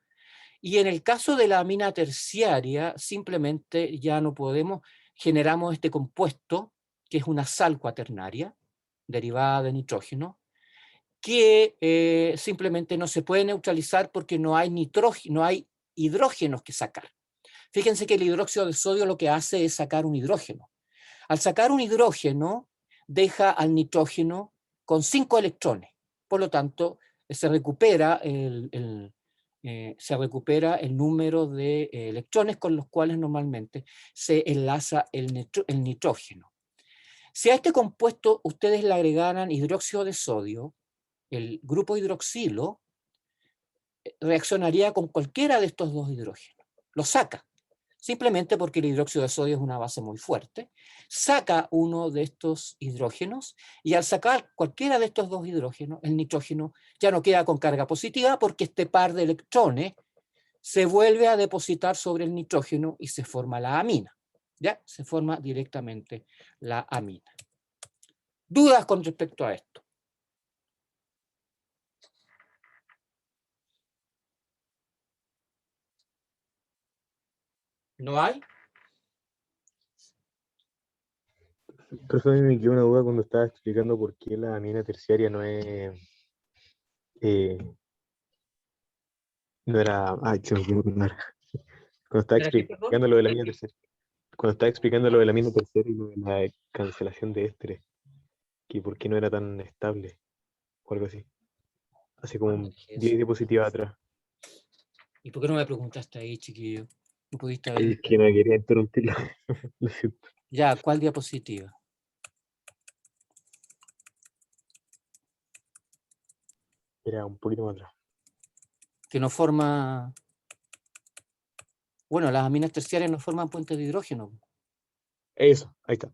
Y en el caso de la amina terciaria, simplemente ya no podemos, generamos este compuesto, que es una sal cuaternaria, derivada de nitrógeno, que simplemente no se puede neutralizar porque no hay hidrógenos que sacar. Fíjense que el hidróxido de sodio lo que hace es sacar un hidrógeno. Al sacar un hidrógeno, deja al nitrógeno con 5 electrones. Por lo tanto, se recupera el número de electrones con los cuales normalmente se enlaza el nitrógeno. Si a este compuesto ustedes le agregaran hidróxido de sodio, el grupo hidroxilo reaccionaría con cualquiera de estos dos hidrógenos. Lo saca, simplemente porque el hidróxido de sodio es una base muy fuerte. Saca uno de estos hidrógenos y al sacar cualquiera de estos dos hidrógenos, el nitrógeno ya no queda con carga positiva porque este par de electrones se vuelve a depositar sobre el nitrógeno y se forma la amina. ¿Ya? Se forma directamente la amina. ¿Dudas con respecto a esto? ¿No hay? Profesor, a mí me quedó una duda cuando estaba explicando por qué la amina terciaria no es... no era... Ay, se me olvidó. Cuando estaba ¿Para qué, perdón? explicando lo de la amina terciaria. cuando estaba explicando lo de la amina terciaria y lo de la cancelación de ésteres, que por qué no era tan estable, o algo así. Hace como ¿Cuándo dije 10 eso? diapositivas atrás. ¿Y por qué no me preguntaste ahí, chiquillo? ¿No pudiste Ay, haber? es que no quería interrumpirlo. Lo siento. Ya, ¿cuál diapositiva? Era un poquito más atrás. Que no forma... Bueno, las aminas terciarias no forman puentes de hidrógeno. Eso, ahí está.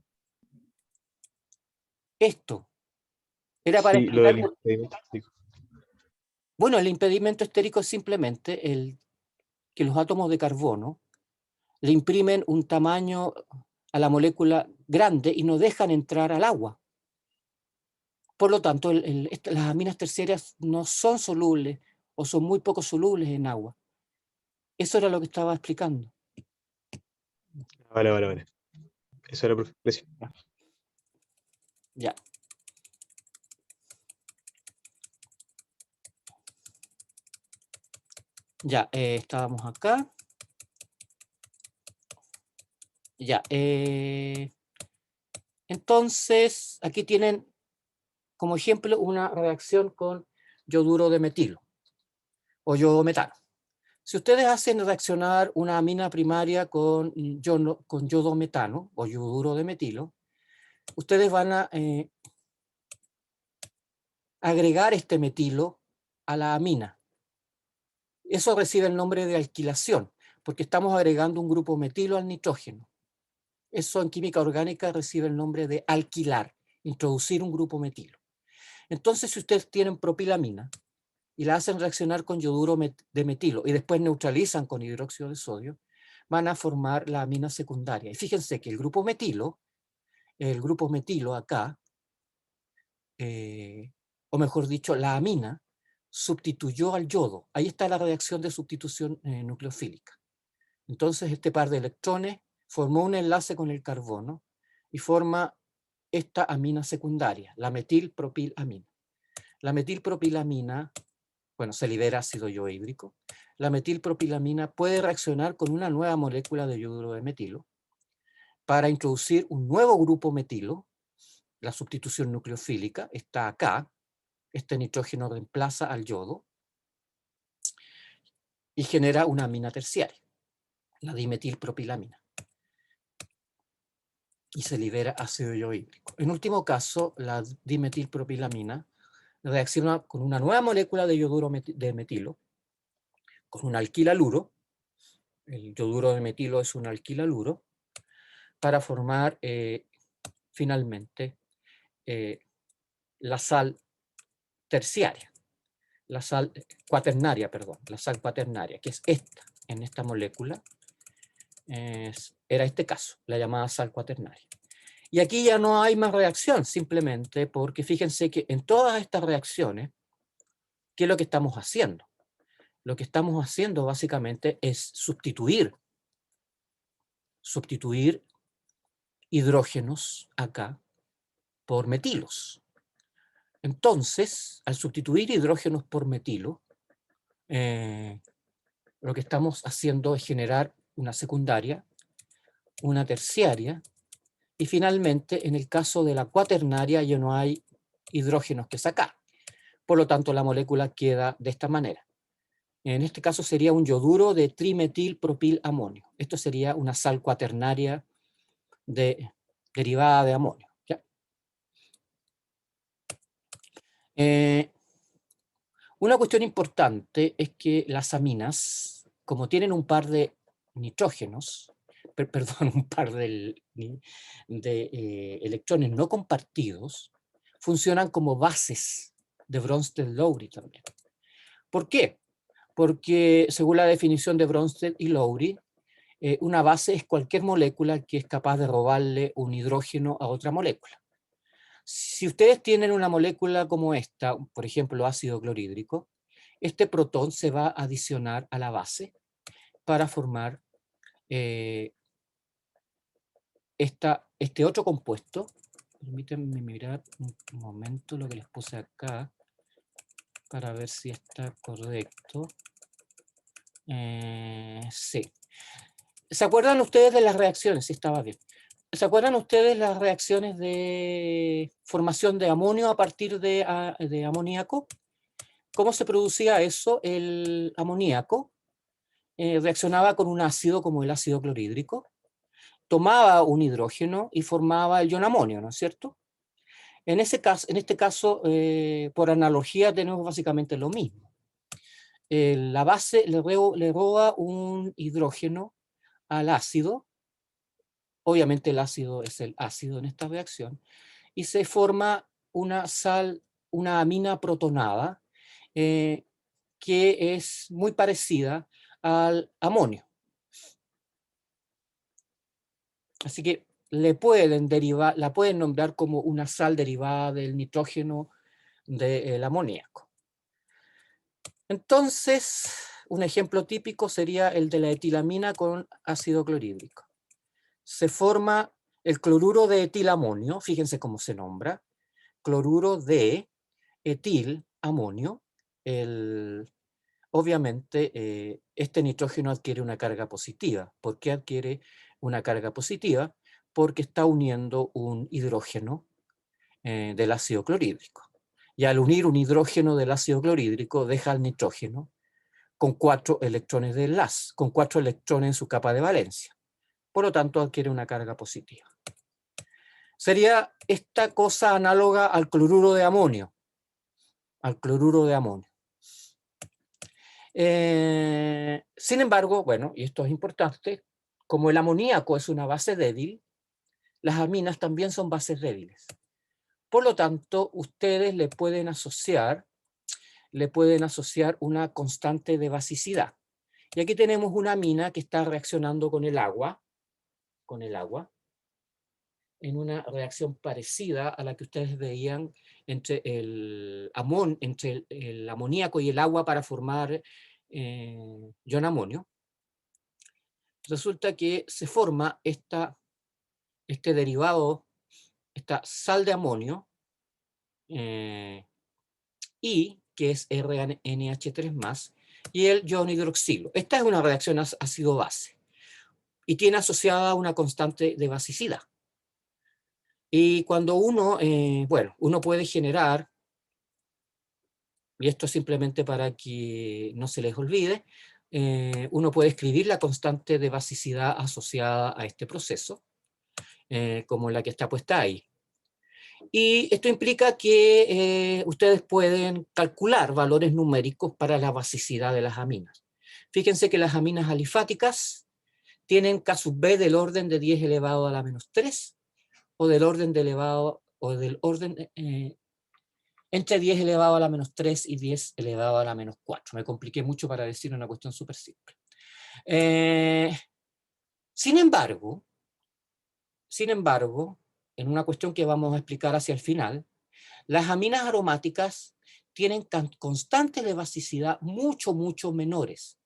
Esto era para Sí, lo explicar... del impedimento estético. Bueno, el impedimento estérico es simplemente que los átomos de carbono le imprimen un tamaño a la molécula grande y no dejan entrar al agua. Por lo tanto, las aminas terciarias no son solubles o son muy poco solubles en agua. Eso era lo que estaba explicando. Vale. Eso era perfecto. Gracias. Ya. Ya, estábamos acá. Ya. Entonces, aquí tienen como ejemplo una reacción con yoduro de metilo o yodometano. Si ustedes hacen reaccionar una amina primaria con yodometano o yoduro de metilo, ustedes van a agregar este metilo a la amina. Eso recibe el nombre de alquilación, porque estamos agregando un grupo metilo al nitrógeno. Eso en química orgánica recibe el nombre de alquilar, introducir un grupo metilo. Entonces, si ustedes tienen propilamina y la hacen reaccionar con yoduro de metilo y después neutralizan con hidróxido de sodio, van a formar la amina secundaria. Y fíjense que el grupo metilo acá, o mejor dicho, la amina, sustituyó al yodo. Ahí está la reacción de sustitución nucleofílica. Entonces este par de electrones formó un enlace con el carbono y forma esta amina secundaria, la metilpropilamina. La metilpropilamina, bueno, se libera ácido yohídrico. La metilpropilamina puede reaccionar con una nueva molécula de yoduro de metilo para introducir un nuevo grupo metilo. La sustitución nucleofílica está acá. Este nitrógeno reemplaza al yodo y genera una amina terciaria, la dimetilpropilamina. Y se libera ácido yohídrico. En último caso, la dimetilpropilamina reacciona con una nueva molécula de yoduro de metilo, con un alquilaluro. El yoduro de metilo es un alquilaluro, para formar finalmente la sal terciaria, la sal cuaternaria, perdón, la sal cuaternaria, que es esta, en esta molécula, era este caso, la llamada sal cuaternaria. Y aquí ya no hay más reacción, simplemente porque fíjense que en todas estas reacciones, ¿qué es lo que estamos haciendo? Lo que estamos haciendo básicamente es sustituir hidrógenos acá por metilos. Entonces, al sustituir hidrógenos por metilo, lo que estamos haciendo es generar una secundaria, una terciaria, y finalmente, en el caso de la cuaternaria, ya no hay hidrógenos que sacar. Por lo tanto, la molécula queda de esta manera. En este caso sería un yoduro de trimetilpropilamonio. Esto sería una sal cuaternaria derivada de amonio. ¿Ya? Una cuestión importante es que las aminas, como tienen un par de nitrógenos, perdón, un par de electrones no compartidos, funcionan como bases de Bronsted-Lowry también. ¿Por qué? Porque según la definición de Bronsted y Lowry, una base es cualquier molécula que es capaz de robarle un hidrógeno a otra molécula. Si ustedes tienen una molécula como esta, por ejemplo ácido clorhídrico, este protón se va a adicionar a la base para formar este otro compuesto. Permítanme mirar un momento lo que les puse acá para ver si está correcto. Sí. ¿Se acuerdan ustedes de las reacciones? Sí, estaba bien. ¿Se acuerdan ustedes las reacciones de formación de amonio a partir de amoníaco? ¿Cómo se producía eso? El amoníaco reaccionaba con un ácido como el ácido clorhídrico, tomaba un hidrógeno y formaba el ion amonio, ¿no es cierto? En este caso, por analogía, tenemos básicamente lo mismo. La base le roba un hidrógeno al ácido, obviamente el ácido es el ácido en esta reacción, y se forma una amina protonada, que es muy parecida al amonio. Así que la pueden nombrar como una sal derivada del nitrógeno del amoníaco. Entonces, un ejemplo típico sería el de la etilamina con ácido clorhídrico. Se forma el cloruro de etilamonio, fíjense cómo se nombra, cloruro de etilamonio. Obviamente, este nitrógeno adquiere una carga positiva. ¿Por qué adquiere una carga positiva? Porque está uniendo un hidrógeno del ácido clorhídrico. Y al unir un hidrógeno del ácido clorhídrico, deja al nitrógeno con 4 electrones de enlace, con 4 electrones en su capa de valencia. Por lo tanto, adquiere una carga positiva. Sería esta cosa análoga al cloruro de amonio. Al cloruro de amonio. Sin embargo, bueno, y esto es importante, como el amoníaco es una base débil, las aminas también son bases débiles. Por lo tanto, ustedes le pueden asociar una constante de basicidad. Y aquí tenemos una amina que está reaccionando con el agua, en una reacción parecida a la que ustedes veían entre el amoníaco y el agua para formar ion amonio. Resulta que se forma este derivado, esta sal de amonio, y que es RNH3+, y el ion hidroxilo. Esta es una reacción ácido-base y tiene asociada una constante de basicidad. Y cuando uno puede generar, y esto simplemente para que no se les olvide, uno puede escribir la constante de basicidad asociada a este proceso, como la que está puesta ahí. Y esto implica que ustedes pueden calcular valores numéricos para la basicidad de las aminas. Fíjense que las aminas alifáticas tienen K sub B del orden de 10 elevado a la menos 3, o del orden entre 10 elevado a la menos 3 y 10 elevado a la menos 4. Me compliqué mucho para decir una cuestión súper simple. Sin embargo, en una cuestión que vamos a explicar hacia el final, las aminas aromáticas tienen constantes de basicidad mucho menores,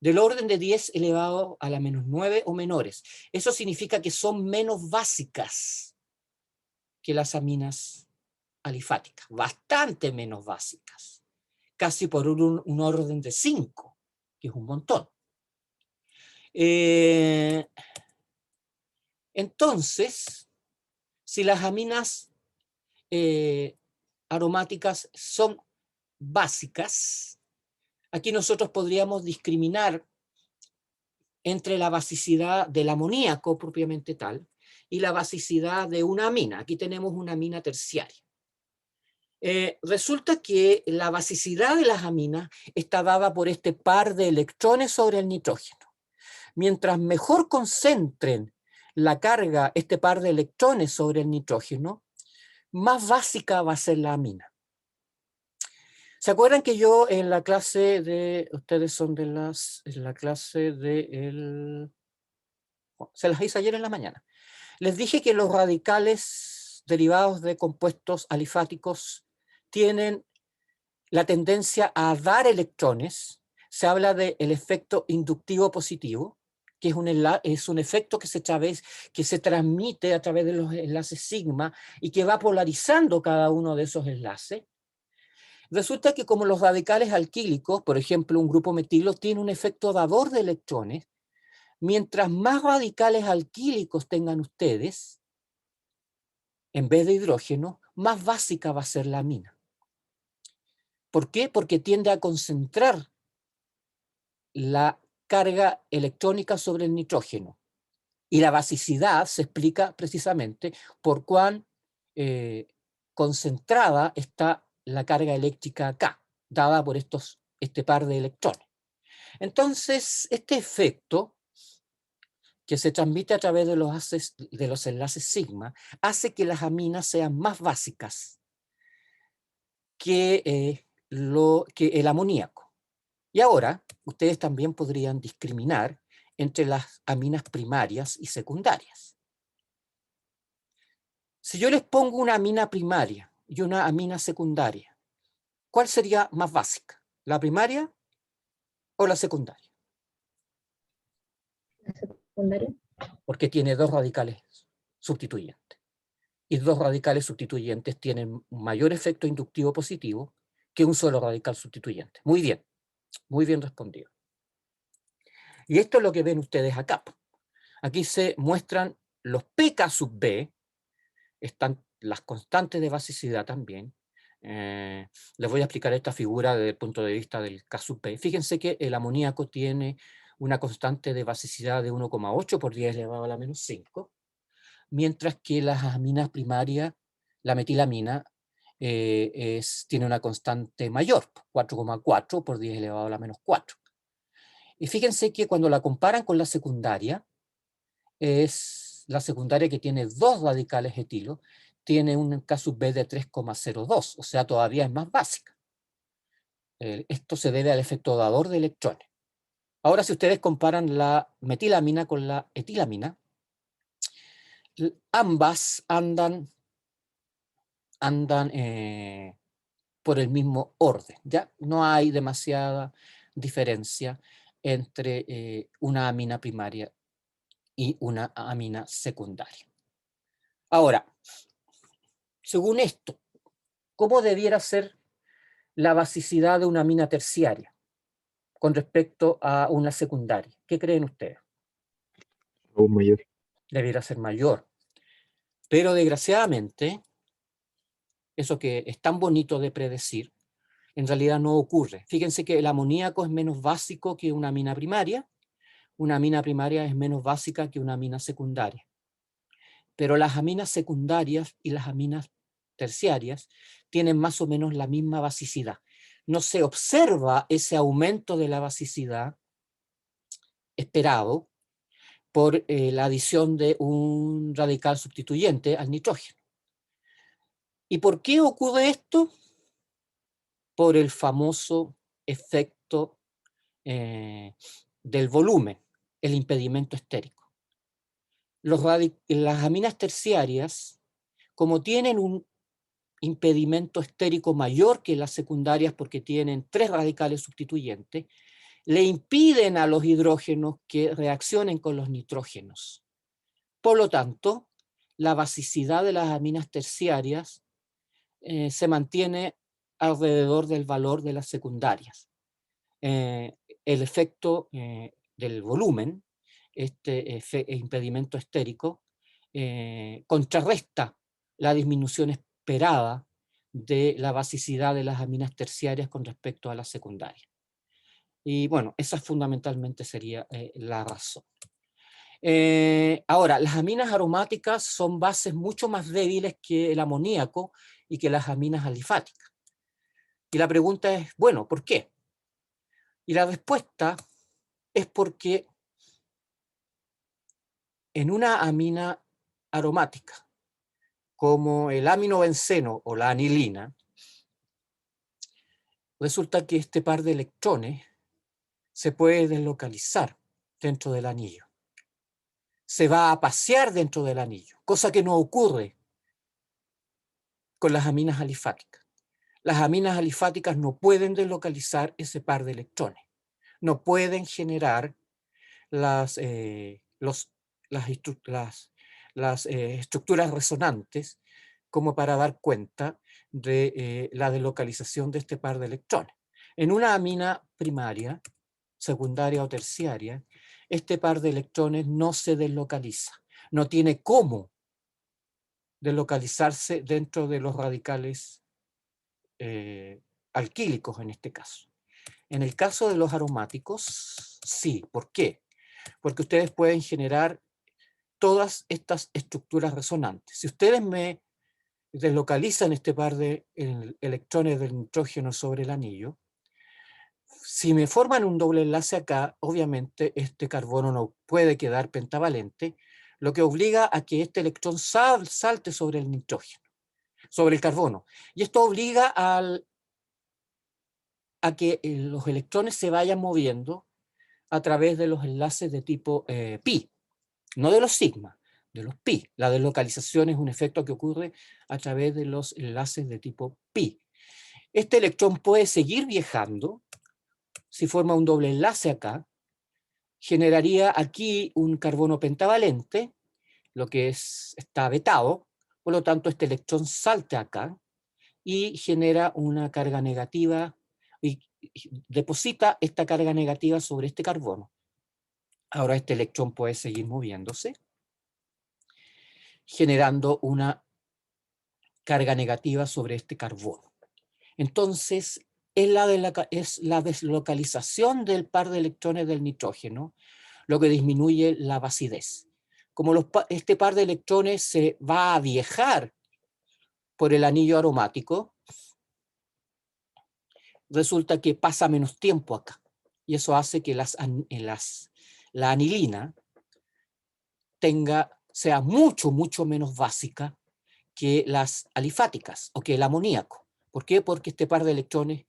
del orden de 10 elevado a la menos 9 o menores. Eso significa que son menos básicas que las aminas alifáticas, bastante menos básicas, casi por un orden de 5, que es un montón. Entonces, si las aminas aromáticas son básicas, aquí nosotros podríamos discriminar entre la basicidad del amoníaco propiamente tal y la basicidad de una amina. Aquí tenemos una amina terciaria. Resulta que la basicidad de las aminas está dada por este par de electrones sobre el nitrógeno. Mientras mejor concentren la carga, este par de electrones sobre el nitrógeno, más básica va a ser la amina. ¿Se acuerdan que yo en la clase de, ustedes son de en la clase de se las hice ayer en la mañana, les dije que los radicales derivados de compuestos alifáticos tienen la tendencia a dar electrones? Se habla del efecto inductivo positivo, que es un efecto que se transmite a través de los enlaces sigma y que va polarizando cada uno de esos enlaces. Resulta que como los radicales alquílicos, por ejemplo un grupo metilo, tiene un efecto dador de electrones, mientras más radicales alquílicos tengan ustedes, en vez de hidrógeno, más básica va a ser la amina. ¿Por qué? Porque tiende a concentrar la carga electrónica sobre el nitrógeno. Y la basicidad se explica precisamente por cuán concentrada está la carga eléctrica acá, dada por este par de electrones. Entonces, este efecto, que se transmite a través de los enlaces sigma, hace que las aminas sean más básicas que el amoníaco. Y ahora, ustedes también podrían discriminar entre las aminas primarias y secundarias. Si yo les pongo una amina primaria y una amina secundaria, ¿cuál sería más básica? ¿La primaria o la secundaria? La secundaria. Porque tiene dos radicales sustituyentes. Y dos radicales sustituyentes tienen mayor efecto inductivo positivo que un solo radical sustituyente. Muy bien respondido. Y esto es lo que ven ustedes acá. Aquí se muestran los pK sub B, están las constantes de basicidad también. Les voy a explicar esta figura desde el punto de vista del K sub B. Fíjense que el amoníaco tiene una constante de basicidad de 1,8 por 10 elevado a la menos 5, mientras que las aminas primarias, la metilamina, tiene una constante mayor, 4,4 por 10 elevado a la menos 4. Y fíjense que cuando la comparan con la secundaria, es la secundaria que tiene dos radicales etilo, tiene un K sub B de 3,02, o sea, todavía es más básica. Esto se debe al efecto dador de electrones. Ahora, si ustedes comparan la metilamina con la etilamina, ambas andan por el mismo orden, ¿ya? No hay demasiada diferencia entre una amina primaria y una amina secundaria. Ahora, según esto, ¿cómo debiera ser la basicidad de una amina terciaria con respecto a una secundaria? ¿Qué creen ustedes? Aún mayor. Debiera ser mayor. Pero desgraciadamente, eso que es tan bonito de predecir, en realidad no ocurre. Fíjense que el amoníaco es menos básico que una amina primaria es menos básica que una amina secundaria. Pero las aminas secundarias y las aminas terciarias tienen más o menos la misma basicidad. No se observa ese aumento de la basicidad esperado por la adición de un radical sustituyente al nitrógeno. ¿Y por qué ocurre esto? Por el famoso efecto del volumen, el impedimento estérico. Las aminas terciarias, como tienen un impedimento estérico mayor que las secundarias porque tienen 3 radicales sustituyentes, le impiden a los hidrógenos que reaccionen con los nitrógenos. Por lo tanto, la basicidad de las aminas terciarias se mantiene alrededor del valor de las secundarias. El efecto del volumen, este impedimento estérico, contrarresta la disminución esperada de la basicidad de las aminas terciarias con respecto a las secundarias. Y bueno, esa fundamentalmente sería la razón. Ahora, las aminas aromáticas son bases mucho más débiles que el amoníaco y que las aminas alifáticas. Y la pregunta es, bueno, ¿por qué? Y la respuesta es porque en una amina aromática, como el aminobenceno o la anilina, resulta que este par de electrones se puede deslocalizar dentro del anillo. Se va a pasear dentro del anillo, cosa que no ocurre con las aminas alifáticas. Las aminas alifáticas no pueden deslocalizar ese par de electrones. No pueden generar las estructuras resonantes como para dar cuenta de la deslocalización de este par de electrones. En una amina primaria, secundaria o terciaria, este par de electrones no se deslocaliza. No tiene cómo deslocalizarse dentro de los radicales alquílicos en este caso. En el caso de los aromáticos, sí. ¿Por qué? Porque ustedes pueden generar todas estas estructuras resonantes. Si ustedes me deslocalizan este par de electrones del nitrógeno sobre el anillo, si me forman un doble enlace acá, obviamente este carbono no puede quedar pentavalente, lo que obliga a que este electrón salte sobre el nitrógeno, sobre el carbono. Y esto obliga a que los electrones se vayan moviendo a través de los enlaces de tipo pi, no de los sigma, de los pi. La deslocalización es un efecto que ocurre a través de los enlaces de tipo pi. Este electrón puede seguir viajando. Si forma un doble enlace acá, generaría aquí un carbono pentavalente, lo que está vetado, por lo tanto este electrón salta acá y genera una carga negativa y deposita esta carga negativa sobre este carbono. Ahora este electrón puede seguir moviéndose, generando una carga negativa sobre este carbono. Entonces, es la deslocalización del par de electrones del nitrógeno lo que disminuye la basidez. Como este par de electrones se va a viajar por el anillo aromático, resulta que pasa menos tiempo acá. Y eso hace que la anilina sea mucho, mucho menos básica que las alifáticas o que el amoníaco. ¿Por qué? Porque este par de electrones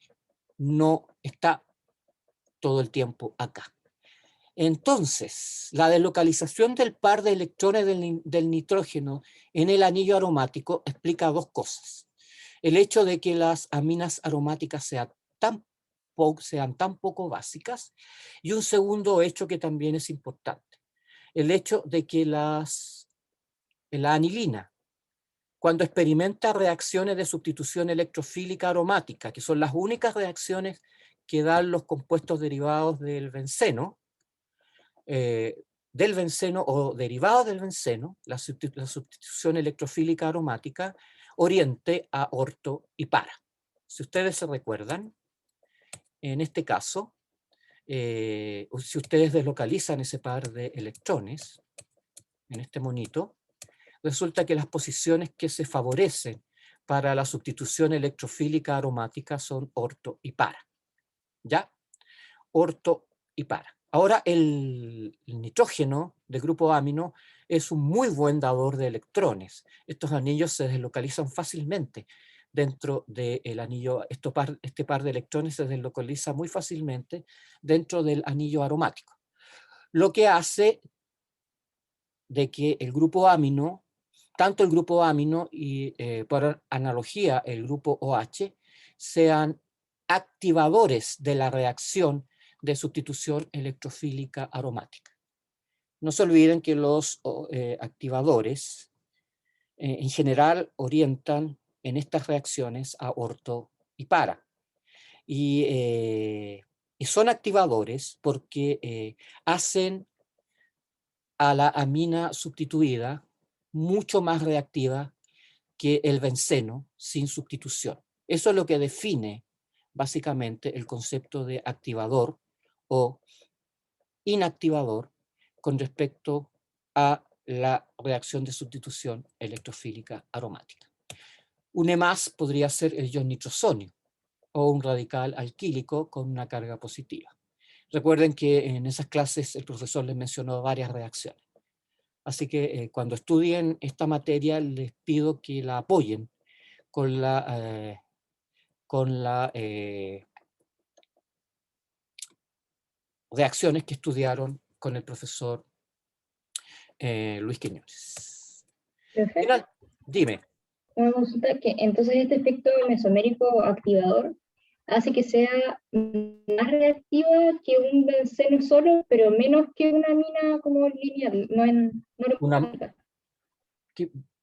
no está todo el tiempo acá. Entonces, la deslocalización del par de electrones del nitrógeno en el anillo aromático explica dos cosas. El hecho de que las aminas aromáticas sean tan poco básicas, y un segundo hecho que también es importante. El hecho de que la anilina, cuando experimenta reacciones de sustitución electrofílica aromática, que son las únicas reacciones que dan los compuestos derivados del benceno o derivados del benceno, la sustitución electrofílica aromática, oriente a orto y para. Si ustedes se recuerdan, en este caso, si ustedes deslocalizan ese par de electrones, en este monito, resulta que las posiciones que se favorecen para la sustitución electrofílica aromática son orto y para. ¿Ya? Orto y para. Ahora el nitrógeno de grupo amino es un muy buen dador de electrones. Estos anillos se deslocalizan fácilmente dentro del anillo. Este par de electrones se deslocaliza muy fácilmente dentro del anillo aromático. Lo que hace de que el grupo amino, tanto el grupo amino y por analogía el grupo OH, sean activadores de la reacción de sustitución electrofílica aromática. No se olviden que los activadores en general orientan en estas reacciones a orto y para. Y son activadores porque hacen a la amina sustituida mucho más reactiva que el benceno sin sustitución. Eso es lo que define básicamente el concepto de activador o inactivador con respecto a la reacción de sustitución electrofílica aromática. Un EMAS podría ser el ion nitrosonio o un radical alquílico con una carga positiva. Recuerden que en esas clases el profesor les mencionó varias reacciones. Así que cuando estudien esta materia les pido que la apoyen con las reacciones que estudiaron con el profesor Luis Quiñones. Profe, Dime. una consulta que entonces este efecto mesomérico activador hace que sea más reactiva que un benceno solo, pero menos que una amina como lineal, no aromática.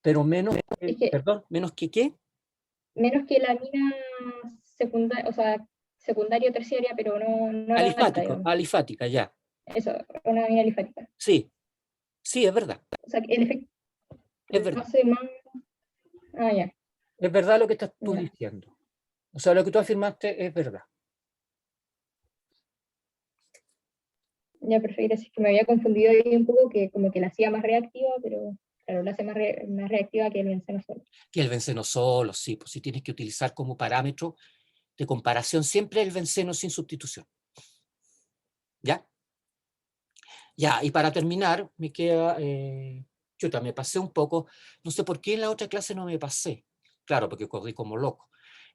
Pero menos, que, perdón, menos que ¿qué? Menos que la amina secundaria, o sea, secundaria o terciaria, pero no Alifática, digamos. alifática, ya. Eso, una amina alifática. Sí, sí, es verdad, O sea, el efecto es lo verdad. hace más... Ah, ya, Es verdad lo que estás tú ya. diciendo. O sea, lo que tú afirmaste es verdad. Ya, perfecto. Así que me había confundido ahí un poco, que como que la hacía más reactiva, pero claro, la hace más reactiva que el benceno solo. Que el benceno solo, sí, pues si tienes que utilizar como parámetro de comparación siempre el benceno sin sustitución. ¿Ya? Ya, y para terminar, me queda... chuta, me pasé un poco. No sé por qué en la otra clase no me pasé. Claro, porque corrí como loco.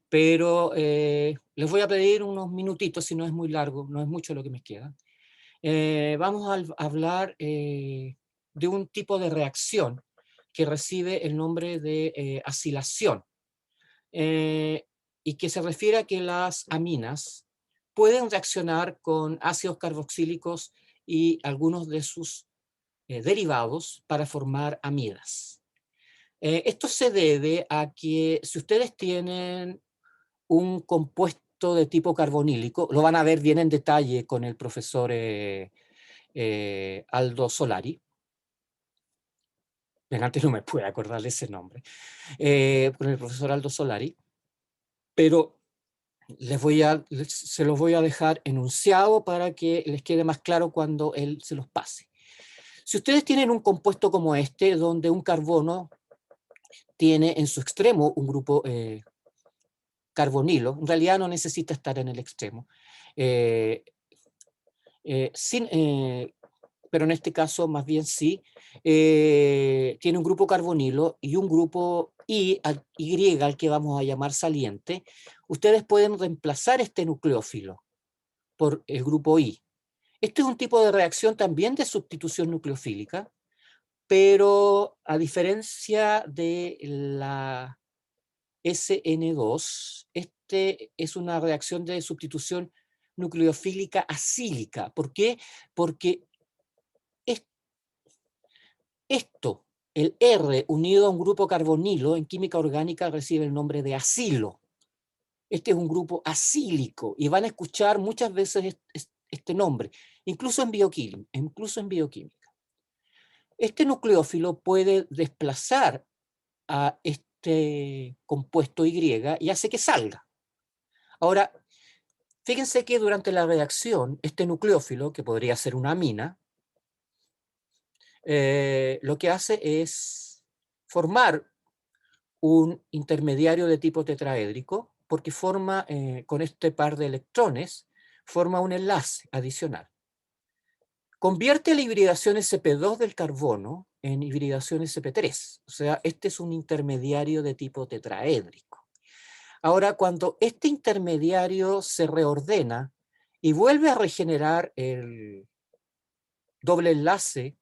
Pero les voy a pedir unos minutitos, si no es muy largo, no es mucho lo que me queda. Vamos a hablar de un tipo de reacción que recibe el nombre de acilación, y que se refiere a que las aminas pueden reaccionar con ácidos carboxílicos y algunos de sus derivados para formar amidas. Esto se debe a que si ustedes tienen un compuesto de tipo carbonílico, lo van a ver bien en detalle con el profesor Aldo Solari, antes no me puedo acordar de ese nombre, con el profesor Aldo Solari, pero se los voy a dejar enunciado para que les quede más claro cuando él se los pase. Si ustedes tienen un compuesto como este, donde un carbono tiene en su extremo un grupo carbonilo, en realidad no necesita estar en el extremo, pero en este caso más bien sí, tiene un grupo carbonilo y un grupo Y al que vamos a llamar saliente, ustedes pueden reemplazar este nucleófilo por el grupo I. Este es un tipo de reacción también de sustitución nucleofílica, pero a diferencia de la SN2, este es una reacción de sustitución nucleofílica acílica. ¿Por qué? Porque esto, el R unido a un grupo carbonilo en química orgánica recibe el nombre de acilo. Este es un grupo acílico y van a escuchar muchas veces este nombre, incluso en bioquímica. Este nucleófilo puede desplazar a este compuesto Y y hace que salga. Ahora, fíjense que durante la reacción, este nucleófilo, que podría ser una amina, lo que hace es formar un intermediario de tipo tetraédrico, porque forma, con este par de electrones, forma un enlace adicional. Convierte la hibridación sp2 del carbono en hibridación sp3, o sea, este es un intermediario de tipo tetraédrico. Ahora, cuando este intermediario se reordena y vuelve a regenerar el doble enlace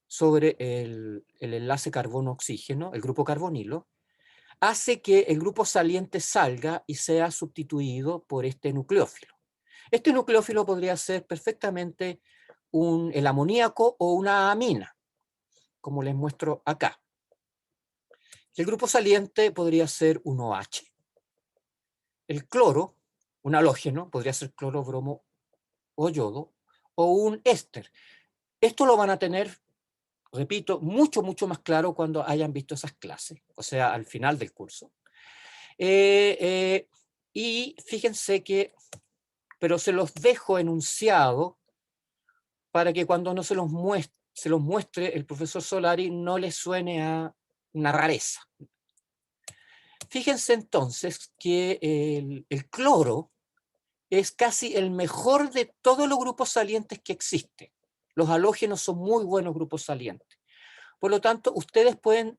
sobre el enlace carbono-oxígeno, el grupo carbonilo, hace que el grupo saliente salga y sea sustituido por este nucleófilo. Este nucleófilo podría ser perfectamente el amoníaco o una amina, como les muestro acá. El grupo saliente podría ser un OH. El cloro, un halógeno, podría ser cloro, bromo o yodo, o un éster. Esto lo van a tener, repito, mucho más claro cuando hayan visto esas clases, o sea, al final del curso. Y fíjense que, pero se los dejo enunciado para que cuando no se los muestre el profesor Solari no les suene a una rareza. Fíjense entonces que el cloro es casi el mejor de todos los grupos salientes que existen. Los halógenos son muy buenos grupos salientes. Por lo tanto, ustedes pueden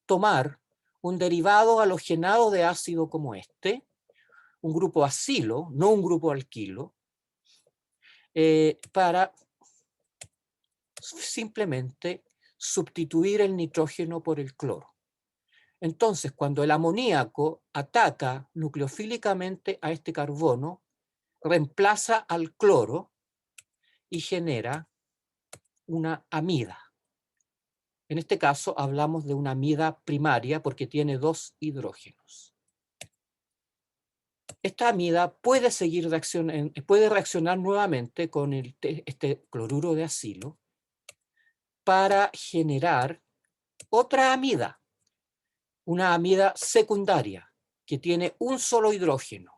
tomar un derivado halogenado de ácido como este, un grupo acilo, no un grupo alquilo, para simplemente sustituir el nitrógeno por el cloro. Entonces, cuando el amoníaco ataca nucleofílicamente a este carbono, reemplaza al cloro y genera una amida. En este caso hablamos de una amida primaria porque tiene 2 hidrógenos. esta amida puede seguir puede reaccionar nuevamente con este cloruro de acilo para generar otra amida, una amida secundaria que tiene un solo hidrógeno.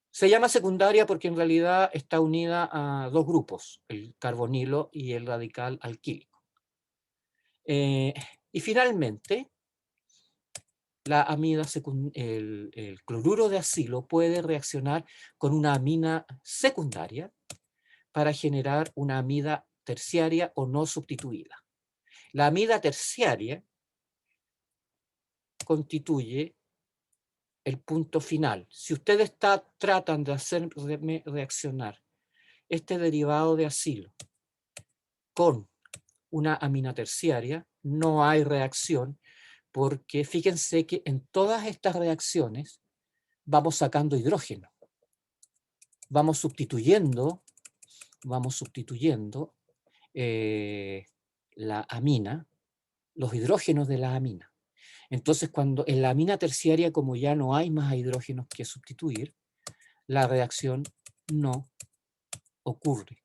Se llama secundaria porque en realidad está unida a dos grupos, el carbonilo y el radical alquílico. Y finalmente, la amida el cloruro de acilo puede reaccionar con una amina secundaria para generar una amida terciaria o no sustituida. La amida terciaria constituye el punto final. Si ustedes tratan de hacerme reaccionar este derivado de acilo con una amina terciaria, no hay reacción, porque fíjense que en todas estas reacciones vamos sacando hidrógeno. Vamos sustituyendo la amina, los hidrógenos de la amina. Entonces, cuando en la amina terciaria, como ya no hay más hidrógenos que sustituir, la reacción no ocurre,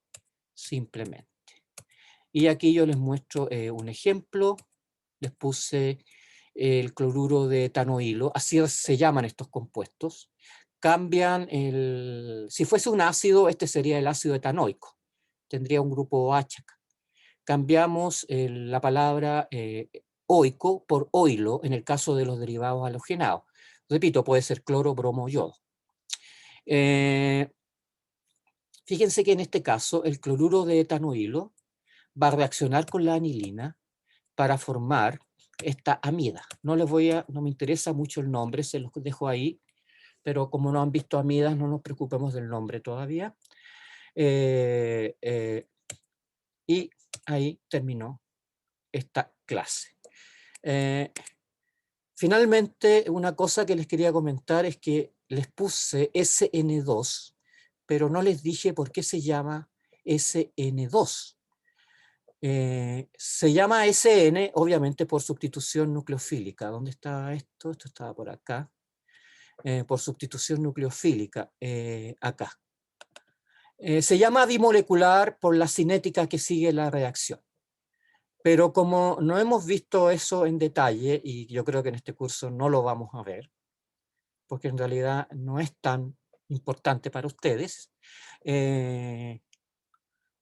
simplemente. Y aquí yo les muestro un ejemplo. Les puse el cloruro de etanoilo, así se llaman estos compuestos. Cambian si fuese un ácido, este sería el ácido etanoico. Tendría un grupo OH acá. Cambiamos la palabra oico por oilo en el caso de los derivados halogenados. Repito, puede ser cloro, bromo, yodo. Fíjense que en este caso el cloruro de etanoilo va a reaccionar con la anilina para formar esta amida. No me interesa mucho el nombre, se los dejo ahí, pero como no han visto amidas, no nos preocupemos del nombre todavía. Y ahí terminó esta clase. Finalmente, una cosa que les quería comentar es que les puse SN2, pero no les dije por qué se llama SN2. Se llama SN, obviamente, por sustitución nucleofílica. ¿Dónde está esto? Esto estaba por acá. Por sustitución nucleofílica, acá. Se llama bimolecular por la cinética que sigue la reacción. Pero como no hemos visto eso en detalle, y yo creo que en este curso no lo vamos a ver, porque en realidad no es tan importante para ustedes,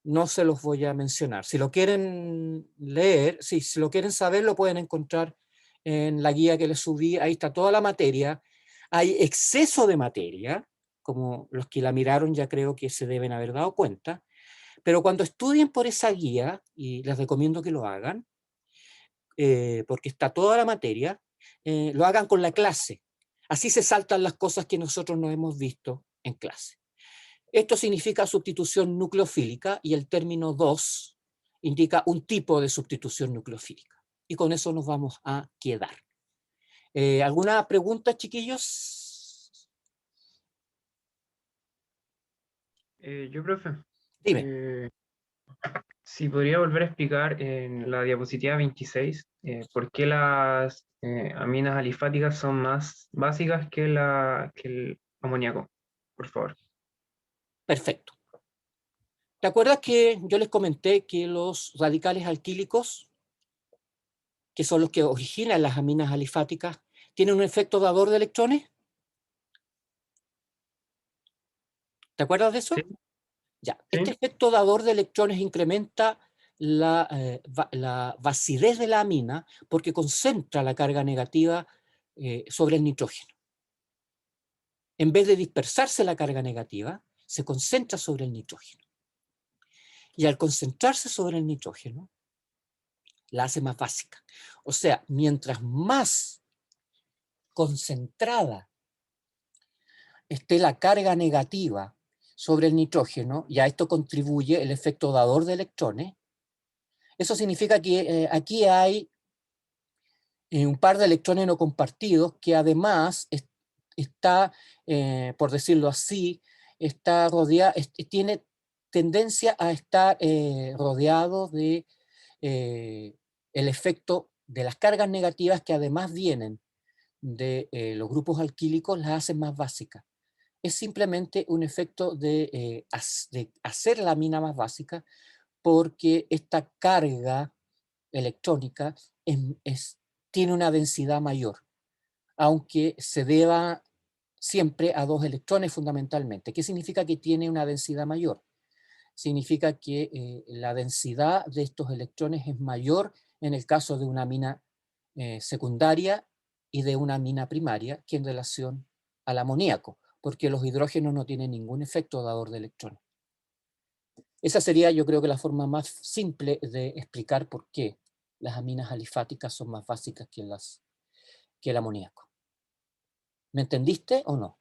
no se los voy a mencionar. Si lo quieren leer, si lo quieren saber, lo pueden encontrar en la guía que les subí. Ahí está toda la materia. Hay exceso de materia, como los que la miraron ya creo que se deben haber dado cuenta, pero cuando estudien por esa guía, y les recomiendo que lo hagan, porque está toda la materia, lo hagan con la clase. Así se saltan las cosas que nosotros no hemos visto en clase. Esto significa sustitución nucleofílica y el término 2 indica un tipo de sustitución nucleofílica. Y con eso nos vamos a quedar. ¿Alguna pregunta, chiquillos? Yo, profe. Dime. Si podría volver a explicar en la diapositiva 26 por qué las aminas alifáticas son más básicas que el amoníaco, por favor. Perfecto. ¿Te acuerdas que yo les comenté que los radicales alquílicos, que son los que originan las aminas alifáticas, tienen un efecto dador de electrones? ¿Te acuerdas de eso? Sí. Ya. Sí. Este efecto dador de electrones incrementa la vacidez de la amina porque concentra la carga negativa sobre el nitrógeno. En vez de dispersarse la carga negativa, se concentra sobre el nitrógeno. Y al concentrarse sobre el nitrógeno, la hace más básica. O sea, mientras más concentrada esté la carga negativa sobre el nitrógeno, y a esto contribuye el efecto dador de electrones, eso significa que aquí hay un par de electrones no compartidos que además está, por decirlo así, está tiene tendencia a estar rodeado de el efecto de las cargas negativas que además vienen de los grupos alquílicos las hacen más básicas. Es simplemente un efecto de hacer la amina más básica, porque esta carga electrónica tiene una densidad mayor, aunque se deba siempre a 2 electrones fundamentalmente. ¿Qué significa que tiene una densidad mayor? Significa que la densidad de estos electrones es mayor en el caso de una amina secundaria y de una amina primaria que en relación al amoníaco, porque los hidrógenos no tienen ningún efecto dador de electrones. Esa sería, yo creo, que la forma más simple de explicar por qué las aminas alifáticas son más básicas que el amoníaco. ¿Me entendiste o no?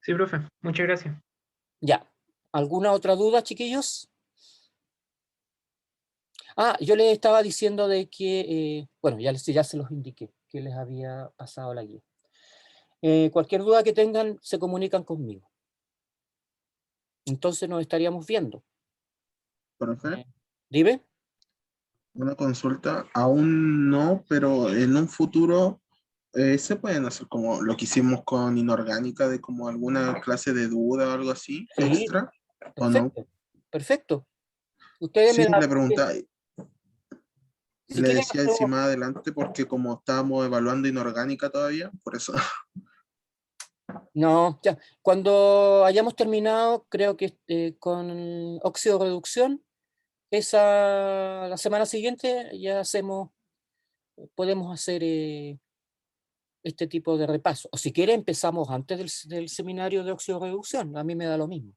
Sí, profe, muchas gracias. Ya. ¿Alguna otra duda, chiquillos? Yo les estaba diciendo de que, bueno, ya se los indiqué, que les había pasado la guía. Cualquier duda que tengan, se comunican conmigo. Entonces nos estaríamos viendo. Profe, ¿Dime? una consulta, aún no, pero en un futuro se pueden hacer como lo que hicimos con inorgánica, de como alguna clase de duda o algo así, Sí, extra, ¿o no? perfecto. Perfecto. Ustedes Sí, me le preguntaba, si le quieren decía sí más adelante porque como estábamos evaluando inorgánica todavía, por eso. No, ya. Cuando hayamos terminado, creo que con óxido reducción, la semana siguiente ya podemos hacer este tipo de repaso. O si quiere empezamos antes del seminario de óxido reducción, a mí me da lo mismo.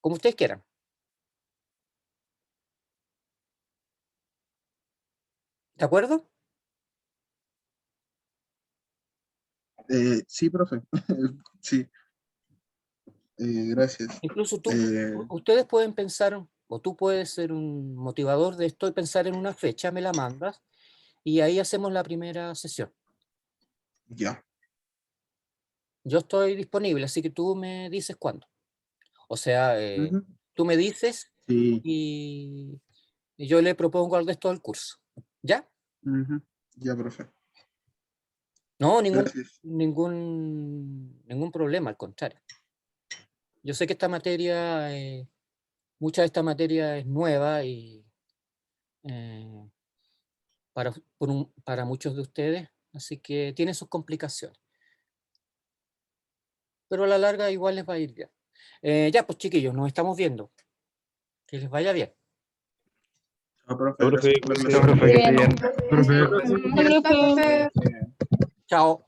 Como ustedes quieran. ¿De acuerdo? Sí, profe, sí, gracias. Incluso ustedes pueden pensar, o tú puedes ser un motivador de esto y pensar en una fecha, me la mandas, y ahí hacemos la primera sesión. Ya, Yo estoy disponible, así que tú me dices cuándo. O sea, ujú, tú me dices sí, y yo le propongo al resto del curso. ¿Ya? ujú, ya, profe, No, gracias. ningún problema, al contrario. Yo sé que esta materia, mucha de esta materia es nueva y eh, para muchos de ustedes, así que tiene sus complicaciones. Pero a la larga igual les va a ir bien. Ya, pues chiquillos, nos estamos viendo. Que les vaya bien. Chao, profe, Chao, profe, gracias por la cuídese. clase. Profe, que esté Bien. bien. Profe. Chao.